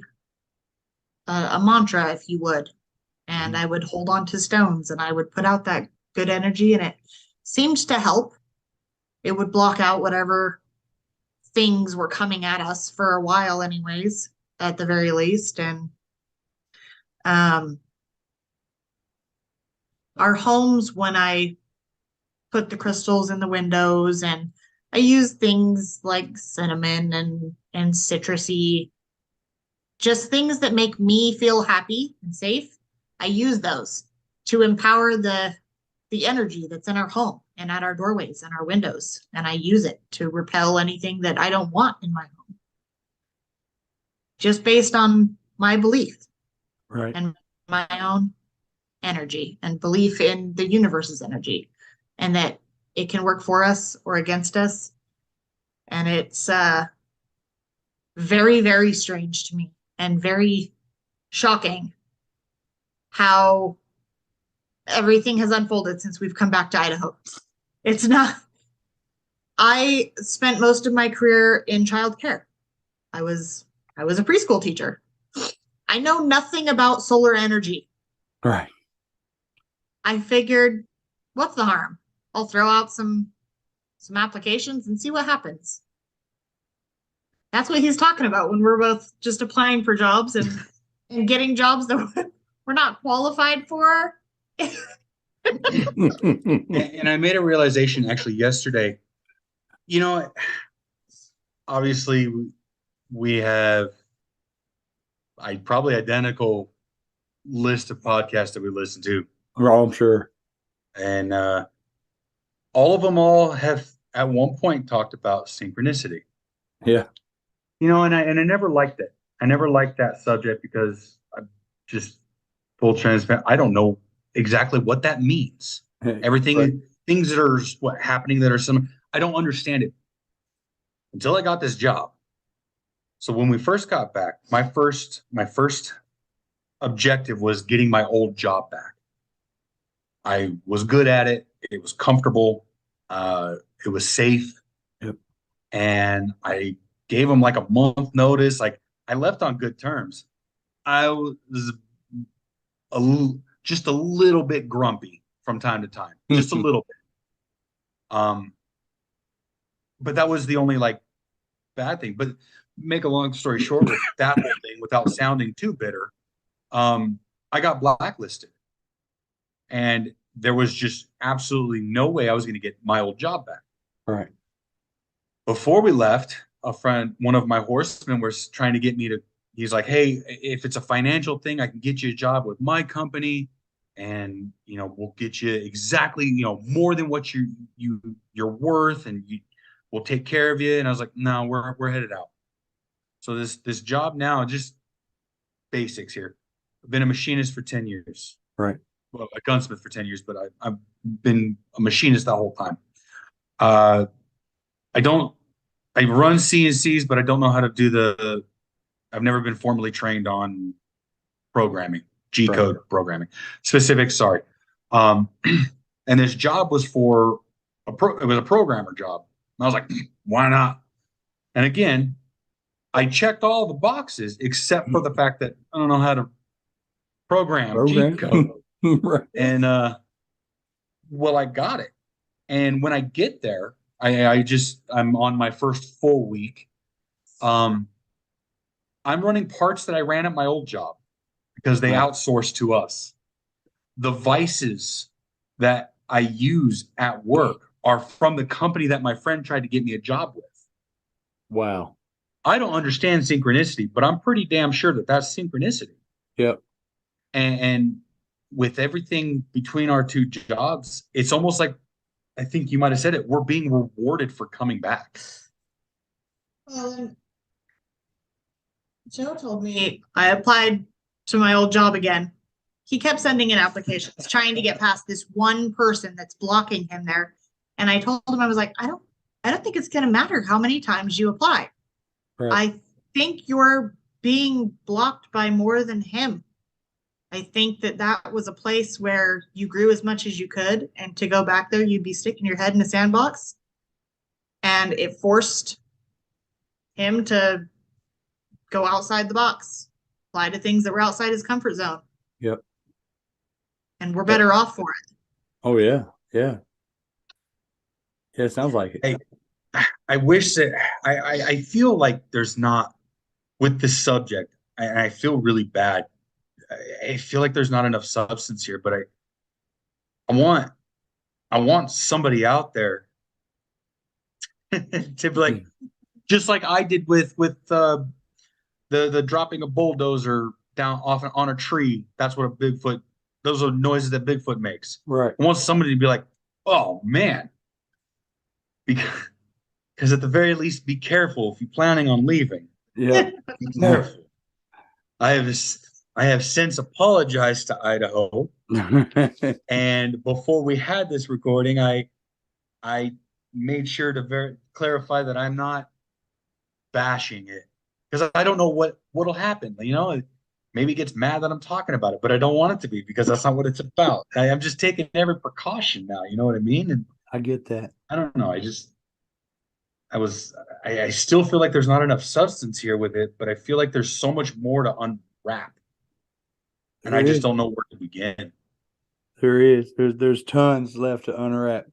a mantra, if you would, and I would hold on to stones and I would put out that good energy, and it seemed to help. It would block out whatever things were coming at us for a while, anyways, at the very least. And our homes, when I put the crystals in the windows and I use things like cinnamon and citrusy, just things that make me feel happy and safe. I use those to empower the energy that's in our home and at our doorways and our windows. And I use it to repel anything that I don't want in my home. Just based on my belief. Right. And my own energy and belief in the universe's energy, and that it can work for us or against us. And it's very, very strange to me and very shocking how everything has unfolded since we've come back to Idaho. It's not, I spent most of my career in childcare. I was a preschool teacher. I know nothing about solar energy. Right. I figured, what's the harm? I'll throw out some applications and see what happens. That's what he's talking about when we're both just applying for jobs and getting jobs that we're not qualified for. And I made a realization actually yesterday. You know, obviously we have probably identical list of podcasts that we listen to. Oh, I'm sure. And all of them all have at one point talked about synchronicity. Yeah. You know, and I never liked it. I never liked that subject because I'm just full transparent. I don't know exactly what that means. Everything, right. Things that are happening that are some, I don't understand it until I got this job. So when we first got back, my first objective was getting my old job back. I was good at it. It was comfortable. It was safe. Yep. And I gave them like a month notice. Like I left on good terms. I was just a little bit grumpy from time to time, just a little bit. But that was the only like bad thing. But make a long story short with that whole thing, without sounding too bitter, I got blacklisted, and there was just absolutely no way I was going to get my old job back. Right. Before we left, a friend, one of my horsemen, was trying to get me to. He's like, "Hey, if it's a financial thing, I can get you a job with my company, and we'll get you exactly more than what you're worth, and we'll take care of you." And I was like, "No, we're headed out." So this job now, just basics here. I've been a machinist for 10 years. Right. Well, a gunsmith for 10 years, but I've been a machinist that whole time. I run CNCs, but I don't know how to do I've never been formally trained on programming, G-code programming. Specifics, sorry. And this job was for it was a programmer job. And I was like, why not? And again, I checked all the boxes except for the fact that I don't know how to program G-code. Right. And I got it. And when I get there, I'm on my first full week. I'm running parts that I ran at my old job because they outsourced to us. The vices that I use at work are from the company that my friend tried to get me a job with. Wow. I don't understand synchronicity, but I'm pretty damn sure that that's synchronicity. Yep. And with everything between our two jobs, it's almost like, I think you might have said it, we're being rewarded for coming back. Well, Joe told me I applied to my old job again. He kept sending in applications, trying to get past this one person that's blocking him there. And I told him, I was like, I don't think it's going to matter how many times you apply. Right. I think you're being blocked by more than him. I think that was a place where you grew as much as you could, and to go back there, you'd be sticking your head in a sandbox. And it forced him to go outside the box, apply to things that were outside his comfort zone. Yep. And we're better off for it. Oh yeah. Yeah. Yeah, it sounds like it. Hey, I wish that I feel like there's not with this subject. I feel really bad. I feel like there's not enough substance here, but I want somebody out there to be like, just like I did with the dropping a bulldozer down off on a tree. That's what a Bigfoot. Those are noises that Bigfoot makes. Right. I want somebody to be like, oh man, because at the very least, be careful if you're planning on leaving. Yeah. Be careful. I have since apologized to Idaho, and before we had this recording, I made sure to clarify that I'm not bashing it because I don't know what'll happen. You know, maybe it gets mad that I'm talking about it, but I don't want it to be because that's not what it's about. I'm just taking every precaution now. You know what I mean? And I get that. I don't know. I still feel like there's not enough substance here with it, but I feel like there's so much more to unwrap, and I just don't know where to begin. There is. There's tons left to unwrap.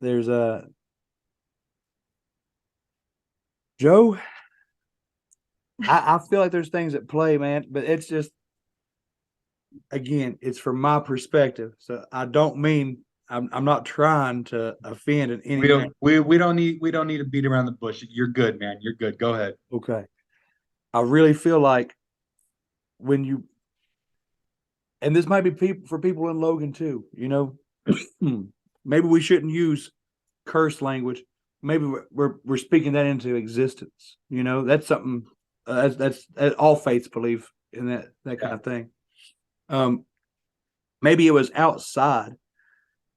There's Joe. I feel like there's things at play, man, but it's just, again, it's from my perspective. So I don't mean I'm not trying to offend in any way. We don't need to beat around the bush. You're good, man. You're good. Go ahead. Okay. I really feel like when you, and this might be for people in Logan too, you know, maybe we shouldn't use curse language. Maybe we're speaking that into existence. You know, that's something that's all faiths believe in that kind of thing. Maybe it was outside.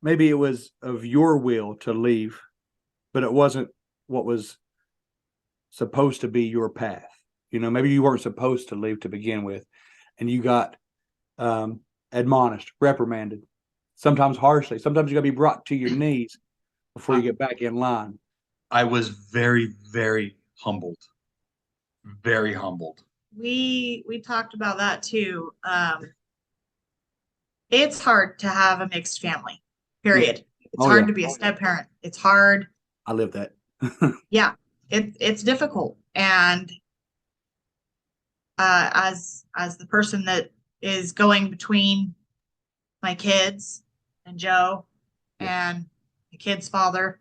Maybe it was of your will to leave, but it wasn't what was supposed to be your path. You know, maybe you weren't supposed to leave to begin with, and you got admonished, reprimanded, sometimes harshly. Sometimes you got to be brought to your knees before you get back in line. I was very, very humbled. Very humbled. We talked about that too. It's hard to have a mixed family, period. It's hard to be a step parent. It's hard. I live that. Yeah, it's difficult. And as the person that is going between my kids and Joe and the kid's father,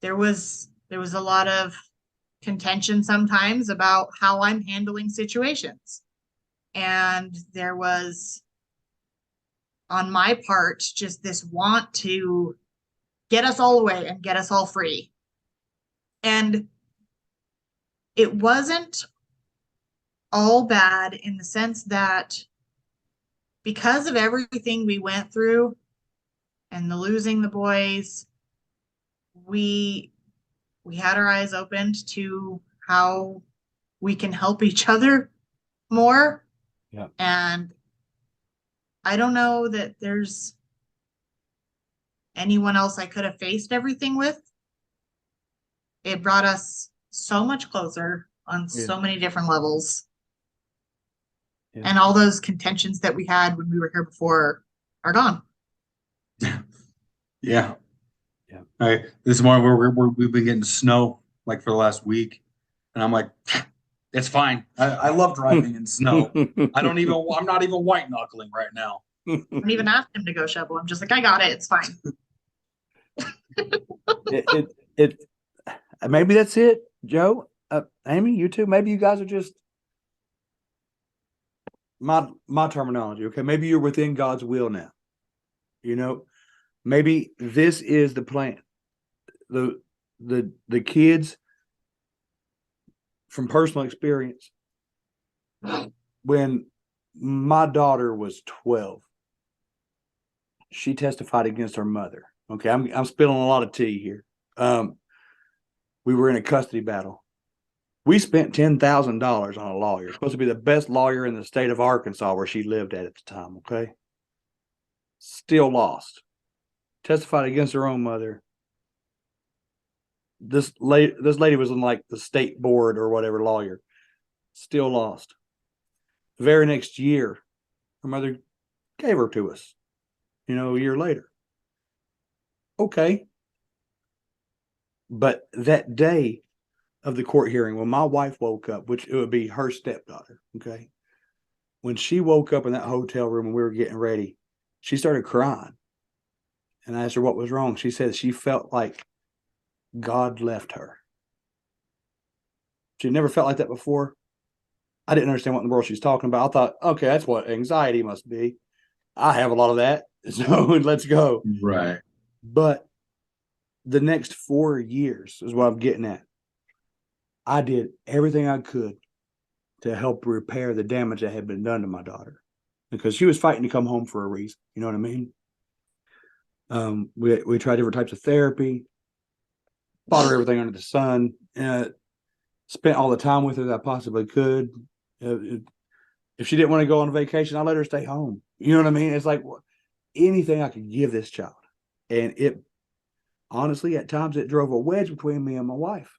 there was a lot of contention sometimes about how I'm handling situations. And there was, on my part, just this want to get us all away and get us all free. And it wasn't all bad in the sense that because of everything we went through and the losing the boys, we had our eyes opened to how we can help each other more. Yeah. And I don't know that there's anyone else I could have faced everything with. It brought us so much closer on so many different levels. Yeah. And all those contentions that we had when we were here before are gone. Yeah. Yeah. This morning we've been getting snow like for the last week. And I'm like, it's fine. I love driving in snow. I'm not even white knuckling right now. I don't even ask him to go shovel. I'm just like, I got it. It's fine. it maybe that's it, Joe. Amy, you too. Maybe you guys are just my terminology. Okay, maybe you're within God's will now. You know, maybe this is the plan. The kids, from personal experience, when my daughter was 12, she testified against her mother. Okay, I'm spilling a lot of tea here. We were in a custody battle. We spent $10,000 on a lawyer. Supposed to be the best lawyer in the state of Arkansas where she lived at the time. Okay, still lost. Testified against her own mother. this lady was in like the state board or whatever lawyer, still lost. The very next year, her mother gave her to us, a year later. Okay. But that day of the court hearing, when my wife woke up, which it would be her stepdaughter, okay, when she woke up in that hotel room and we were getting ready, she started crying. And I asked her what was wrong. She said she felt like God left her. She never felt like that before. I didn't understand what in the world she's talking about. I thought, okay, that's what anxiety must be. I have a lot of that. So let's go. Right. But the next 4 years is what I'm getting at. I did everything I could to help repair the damage that had been done to my daughter, because she was fighting to come home for a reason. You know what I mean? We tried different types of therapy, bought her everything under the sun, spent all the time with her that I possibly could. If she didn't want to go on vacation, I let her stay home. You know what I mean? It's like anything I could give this child. And it, honestly, at times it drove a wedge between me and my wife,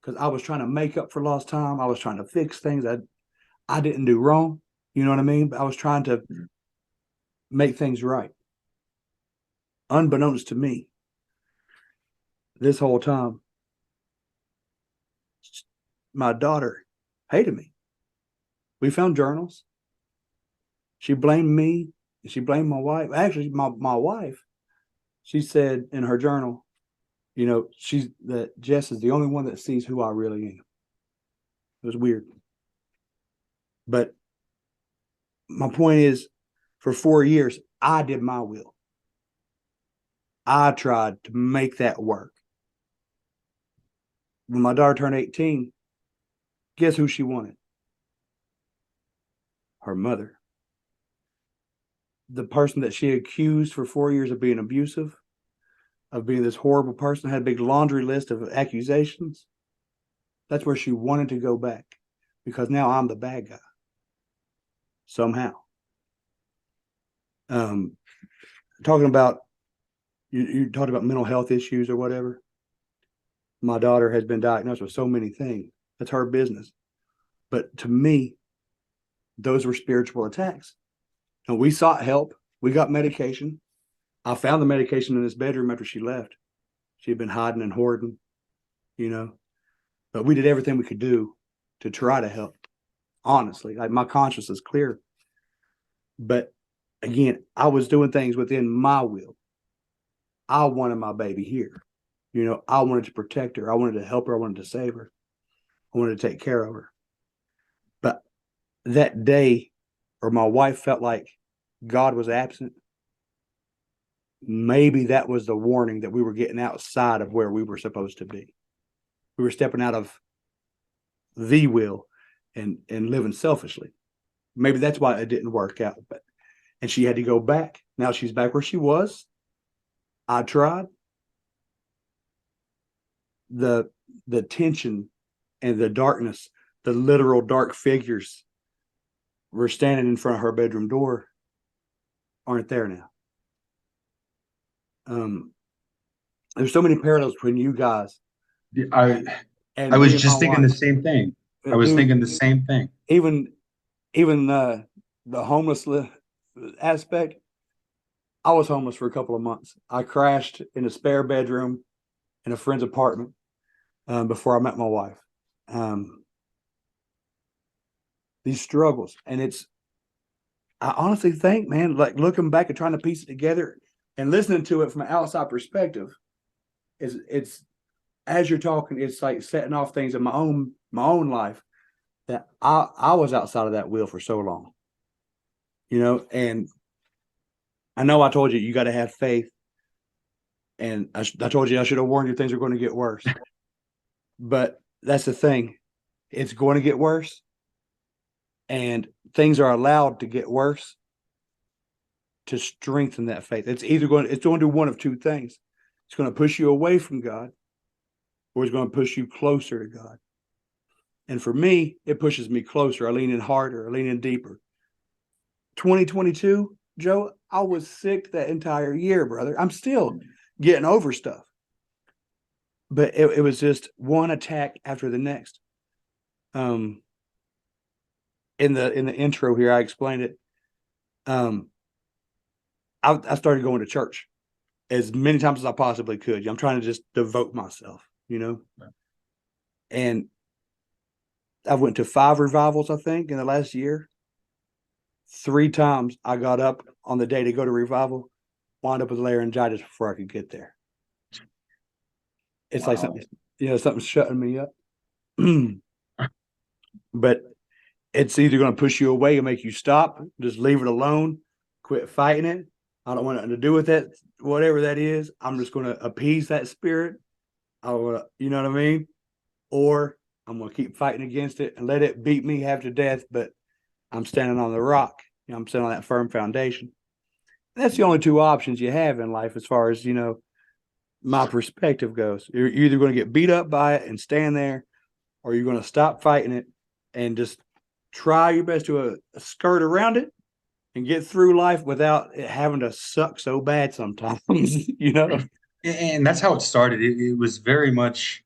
because I was trying to make up for lost time. I was trying to fix things I didn't do wrong. You know what I mean? But I was trying to make things right. Unbeknownst to me, this whole time, my daughter hated me. We found journals. She blamed me. She blamed my wife. Actually, my wife, she said in her journal, that Jess is the only one that sees who I really am. It was weird. But my point is, for 4 years, I did my will. I tried to make that work. When my daughter turned 18, guess who she wanted? Her mother. The person that she accused for 4 years of being abusive, of being this horrible person, had a big laundry list of accusations. That's where she wanted to go back, because now I'm the bad guy. Somehow. Talking about, you talked about mental health issues or whatever. My daughter has been diagnosed with so many things. That's her business. But to me, those were spiritual attacks. And we sought help. We got medication. I found the medication in this bedroom after she left. She had been hiding and hoarding, But we did everything we could do to try to help. Honestly, like, my conscience is clear. But again, I was doing things within my will. I wanted my baby here. I wanted to protect her. I wanted to help her. I wanted to save her. I wanted to take care of her. But that day, or my wife felt like God was absent, maybe that was the warning that we were getting outside of where we were supposed to be. We were stepping out of the will and living selfishly. Maybe that's why it didn't work out. And she had to go back. Now she's back where she was. I tried. The tension and the darkness, the literal dark figures were standing in front of her bedroom door, aren't there now. There's so many parallels between you guys. I was just thinking the same thing. I was thinking the same thing. Even the homeless aspect. I was homeless for a couple of months. I crashed in a spare bedroom in a friend's apartment before I met my wife. These struggles, and I honestly think, man, like, looking back and trying to piece it together and listening to it from an outside perspective, it's as you're talking, it's like setting off things in my own life that I was outside of that will for so long, and I know I told you got to have faith, and I told you I should have warned you things are going to get worse, but that's the thing, it's going to get worse, and things are allowed to get worse to strengthen that faith. It's going to do one of two things. It's going to push you away from God, or it's going to push you closer to God. And for me, it pushes me closer. I lean in harder. I lean in deeper. 2022, Joe, I was sick that entire year, brother. I'm still getting over stuff. but it was just one attack after the next. In the intro here, I explained it. I started going to church as many times as I possibly could. I'm trying to just devote myself, Right. And I went to 5 revivals, I think, in the last year. 3 times I got up on the day to go to revival, wound up with laryngitis before I could get there. It's like something, something's shutting me up. But it's either going to push you away and make you stop, just leave it alone, quit fighting it. I don't want nothing to do with it, whatever that is. I'm just going to appease that spirit. You know what I mean? Or I'm going to keep fighting against it and let it beat me half to death, but I'm standing on the rock. I'm standing on that firm foundation. And that's the only 2 options you have in life as far as, my perspective goes. You're either going to get beat up by it and stand there, or you're going to stop fighting it and just try your best to skirt around it and get through life without it having to suck so bad sometimes, And that's how it started. It was very much,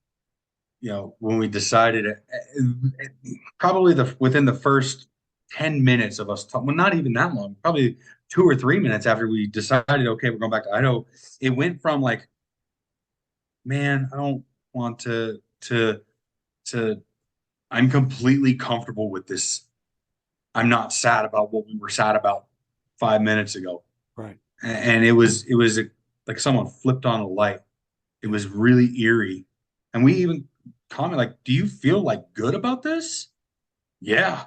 when we decided, probably within the first 10 minutes of us talking, well, not even that long, probably 2 or 3 minutes after we decided, okay, we're going back to Idaho. It went from like, man, I don't want to, I'm completely comfortable with this. I'm not sad about what we were sad about 5 minutes ago. Right. And it was like someone flipped on a light. It was really eerie. And we even comment like, do you feel like good about this? Yeah,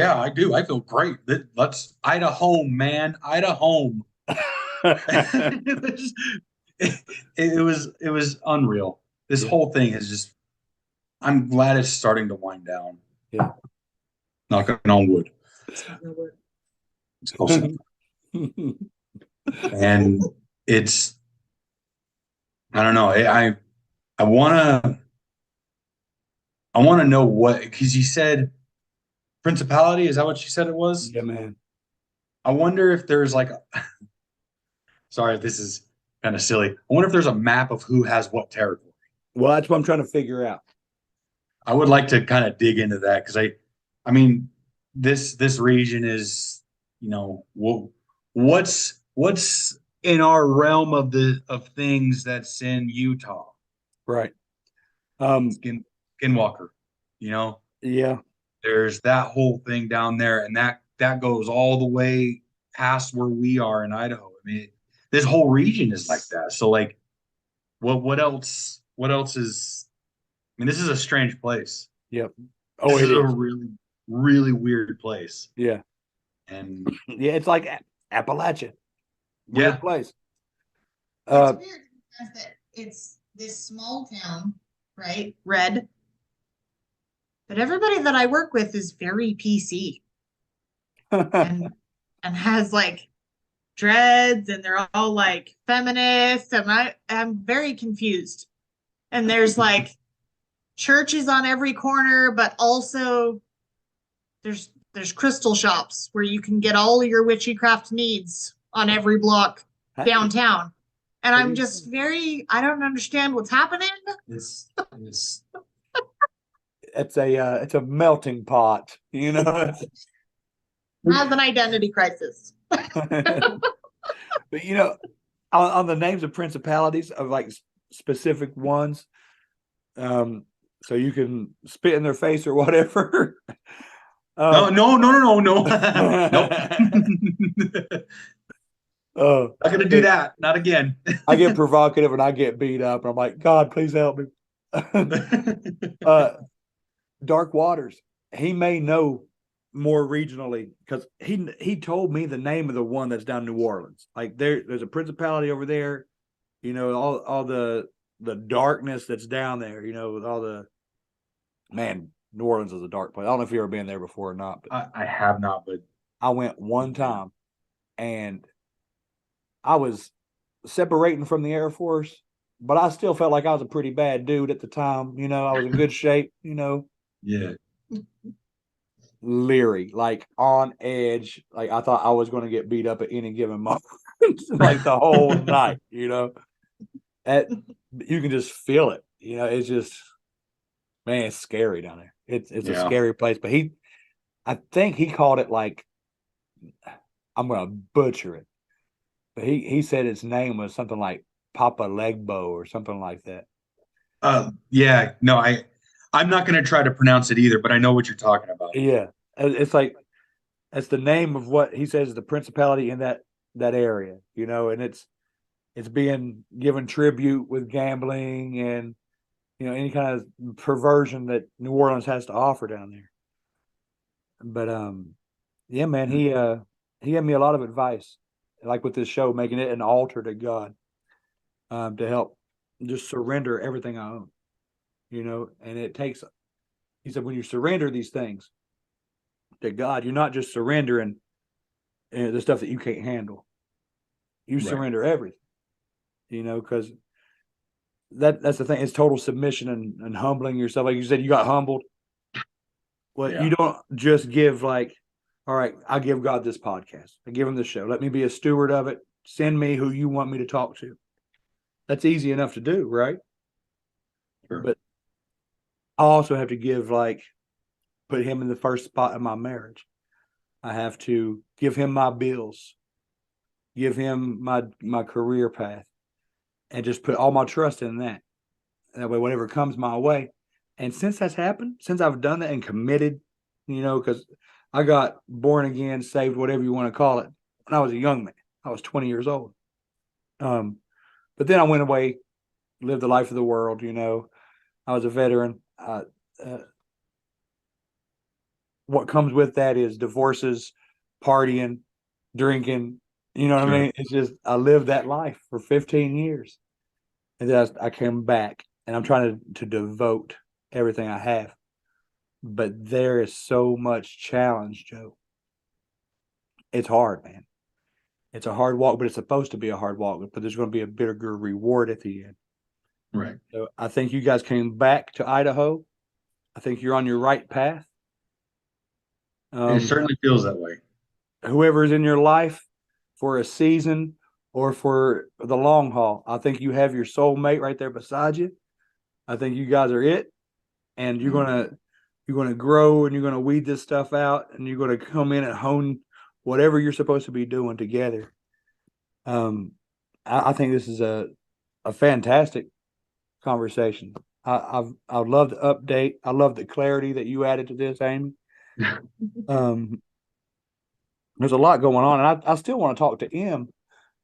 I do. I feel great. Let's Idaho, man, Idaho. It was unreal. This whole thing is just. I'm glad it's starting to wind down. Yeah. Knocking on wood. It's close enough. And it's. I don't know. I want to know what, because you said principality. Is that what you said it was? Yeah, man. I wonder if there's like, sorry, this is kind of silly. I wonder if there's a map of who has what territory. Well, that's what I'm trying to figure out. I would like to kind of dig into that because I mean, this region is, what's in our realm of things that's in Utah, right? Skinwalker, Yeah. There's that whole thing down there, and that goes all the way past where we are in Idaho. I mean, this whole region is like that. So, like, what else? What else is? I mean, this is a strange place. Yep. Oh, this is a really, really weird place. Yeah. And yeah, it's like Appalachia. Weird place. It's weird because it's this small town, right? Red. But everybody that I work with is very PC and has like dreads, and they're all like feminists, and I'm very confused. And there's like churches on every corner, but also there's crystal shops where you can get all your witchcraft needs on every block downtown. And I'm just I don't understand what's happening. It's it's a melting pot, Has an identity crisis. But on the names of principalities of like specific ones, so you can spit in their face or whatever. No. Nope. Not gonna do that. Not again. I get provocative and I get beat up. I'm like, God, please help me. Dark Waters. He may know more regionally because he told me the name of the one that's down in New Orleans. Like there's a principality over there. All the darkness that's down there. With all the man. New Orleans is a dark place. I don't know if you've ever been there before or not. But I have not, but I went one time, and I was separating from the Air Force, but I still felt like I was a pretty bad dude at the time. I was in good shape. Yeah. Leery, like on edge. Like I thought I was going to get beat up at any given moment, like the whole night. You can just feel it. It's just, man, it's scary down there. It's a Yeah. scary place. But I think he called it like, I'm gonna butcher it, but he said its name was something like Papa Legbo or something like that. Yeah, no, I'm not going to try to pronounce it either, but I know what you're talking about. Yeah, it's like that's the name of what he says is the principality in that area, and it's being given tribute with gambling and any kind of perversion that New Orleans has to offer down there. But yeah, man, he gave me a lot of advice, like with this show, making it an altar to God, to help just surrender everything I own, and it takes. He said, when you surrender these things to God, you're not just surrendering the stuff that you can't handle. You Right. surrender everything, because that's the thing. It's total submission and humbling yourself. Like you said, you got humbled. Well, Yeah. you don't just give like, all right, I give God this podcast. I give him the show. Let me be a steward of it. Send me who you want me to talk to. That's easy enough to do, right? Sure. But I also have to give, like, put him in the first spot in my marriage. I have to give him my bills, give him my career path, and just put all my trust in that. That way, whatever comes my way. And since that's happened, since I've done that and committed, because I got born again, saved, whatever you want to call it, when I was a young man. I was 20 years old. But then I went away, lived the life of the world, I was a veteran. What comes with that is divorces, partying, drinking. You know what Sure. I mean? It's just, I lived that life for 15 years. And then I came back, and I'm trying to devote everything I have. But there is so much challenge, Joe. It's hard, man. It's a hard walk, but it's supposed to be a hard walk, but there's going to be a bigger reward at the end. Right. So I think you guys came back to Idaho. I think you're on your right path. It certainly feels that way. Whoever's in your life for a season or for the long haul, I think you have your soulmate right there beside you. I think you guys are it, and you're gonna grow, and you're gonna weed this stuff out, and you're gonna come in and hone whatever you're supposed to be doing together. I think this is a fantastic conversation. I love the update. I love the clarity that you added to this, Amy. There's a lot going on, and I still want to talk to Em.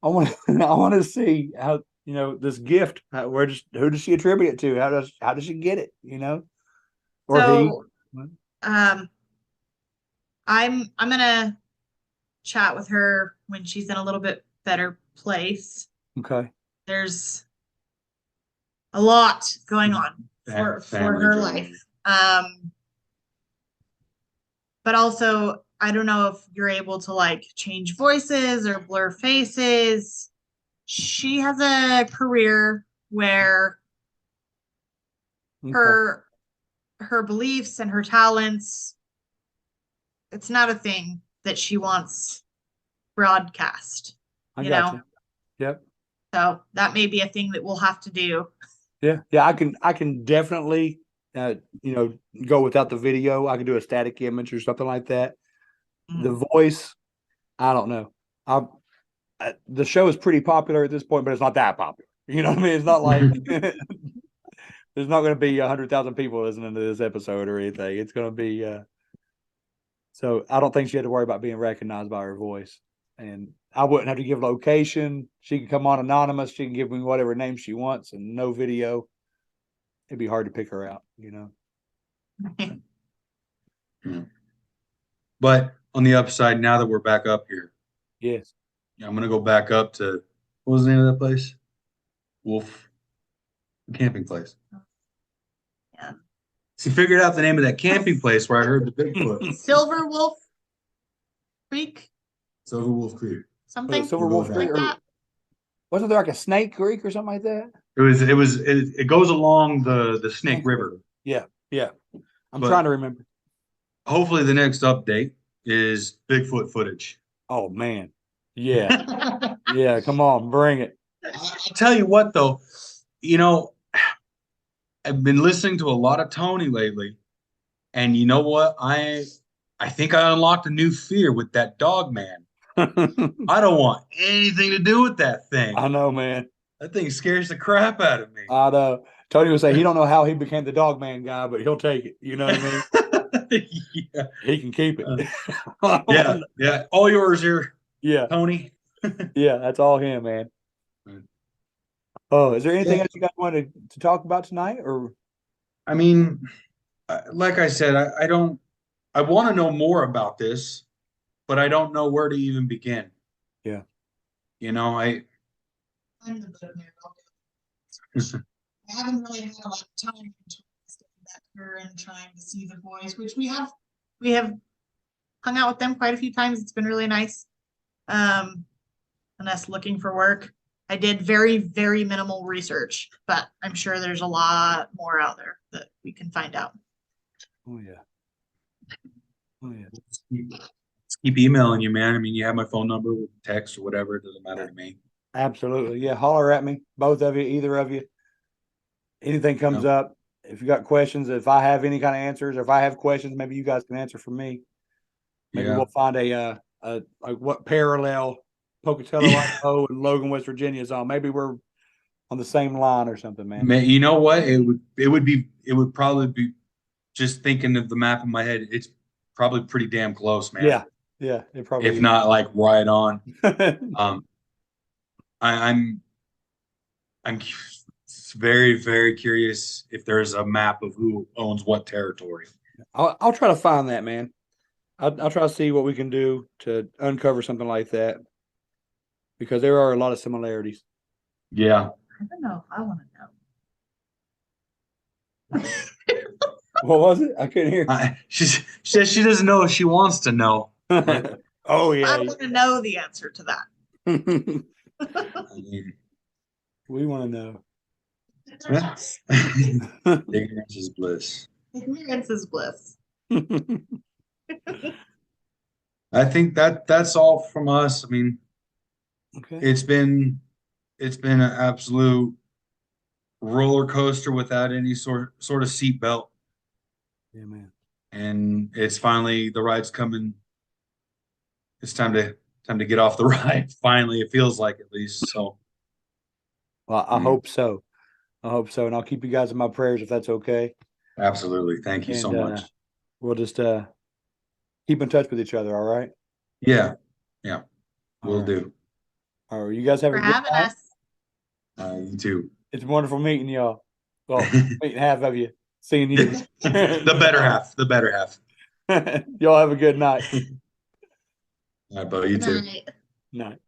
I want to see how this gift. Who does she attribute it to? How does she get it? Or So, he. I'm gonna chat with her when she's in a little bit better place. Okay. There's a lot going on for her life. But also, I don't know if you're able to like change voices or blur faces. She has a career where her beliefs and her talents, it's not a thing that she wants broadcast. I got you. Yep. So that may be a thing that we'll have to do. Yeah. I can definitely go without the video. I can do a static image or something like that. The voice, I don't know. The show is pretty popular at this point, but it's not that popular. You know what I mean? It's not like there's not going to be 100,000 people listening to this episode or anything. It's going to be so I don't think she had to worry about being recognized by her voice. And I wouldn't have to give location. She can come on anonymous. She can give me whatever name she wants and no video. It'd be hard to pick her out, But on the upside, now that we're back up here, yes, I'm gonna go back up to, what was the name of that place? Wolf camping place. Yeah. She figured out the name of that camping place where I heard the Bigfoot. Silver Wolf Creek, Silver Wolf Creek. something Silver Wolf like Creek, that. wasn't there like a Snake Creek or something like that? It goes along the Snake River. Yeah. I'm But- trying to remember. Hopefully the next update is Bigfoot footage. Oh man. Yeah. Yeah, come on, bring it. I'll tell you what though, I've been listening to a lot of Tony lately, and you know what? I think I unlocked a new fear with that dog man. I don't want anything to do with that thing. I know, man. That thing scares the crap out of me. I know. Tony would say he don't know how he became the dog man guy, but he'll take it. You know what I mean? Yeah. He can keep it. Yeah, yeah. All yours here, Yeah. Tony. Yeah, that's all him, man. Right. Oh, is there anything Yeah. else you guys wanted to talk about tonight? Or I mean, like I said, I want to know more about this, but I don't know where to even begin. yeah. You know, I'm the bit of I haven't really had a lot of time to get back here and trying to see the boys, which we have hung out with them quite a few times. It's been really nice. And us looking for work. I did very, very minimal research, but I'm sure there's a lot more out there that we can find out. Oh yeah. Oh yeah. let's keep emailing you, man. I mean, you have my phone number with text or whatever. It doesn't matter to me. Absolutely. Yeah. Holler at me, both of you, either of you. Anything comes Yeah. up. If you got questions, if I have any kind of answers, or if I have questions, maybe you guys can answer for me. Maybe Yeah. we'll find a like what parallel Pocatello, Idaho, and Logan, West Virginia is on. Maybe we're on the same line or something, man. You know what? It would probably be, just thinking of the map in my head, it's probably pretty damn close, man. Yeah. Yeah. It probably If is. not like right on. I'm very, very curious if there's a map of who owns what territory. I'll try to find that, man. I'll try to see what we can do to uncover something like that, because there are a lot of similarities. Yeah. I don't know. I want to know. What was it? I couldn't hear. She says she doesn't know if she wants to know. Oh yeah. I want to know the answer to that. I mean, We want to know. ignorance is bliss. Ignorance is bliss. I think that's all from us. I mean, Okay. it's been an absolute roller coaster without any sort of seatbelt, Yeah, man. and it's finally the ride's coming. It's time to get off the ride. Finally, it feels like, at least. So, Well, I hope so. I hope so, and I'll keep you guys in my prayers if that's okay. absolutely, thank you so much. We'll just keep in touch with each other. All right. Yeah, All will right. do. All right. You guys have For a good having night. You too. It's wonderful meeting y'all. Well, meeting half of you, seeing you. The better half. The better half. Y'all have a good night. All right, Bo. You too. Night. Night.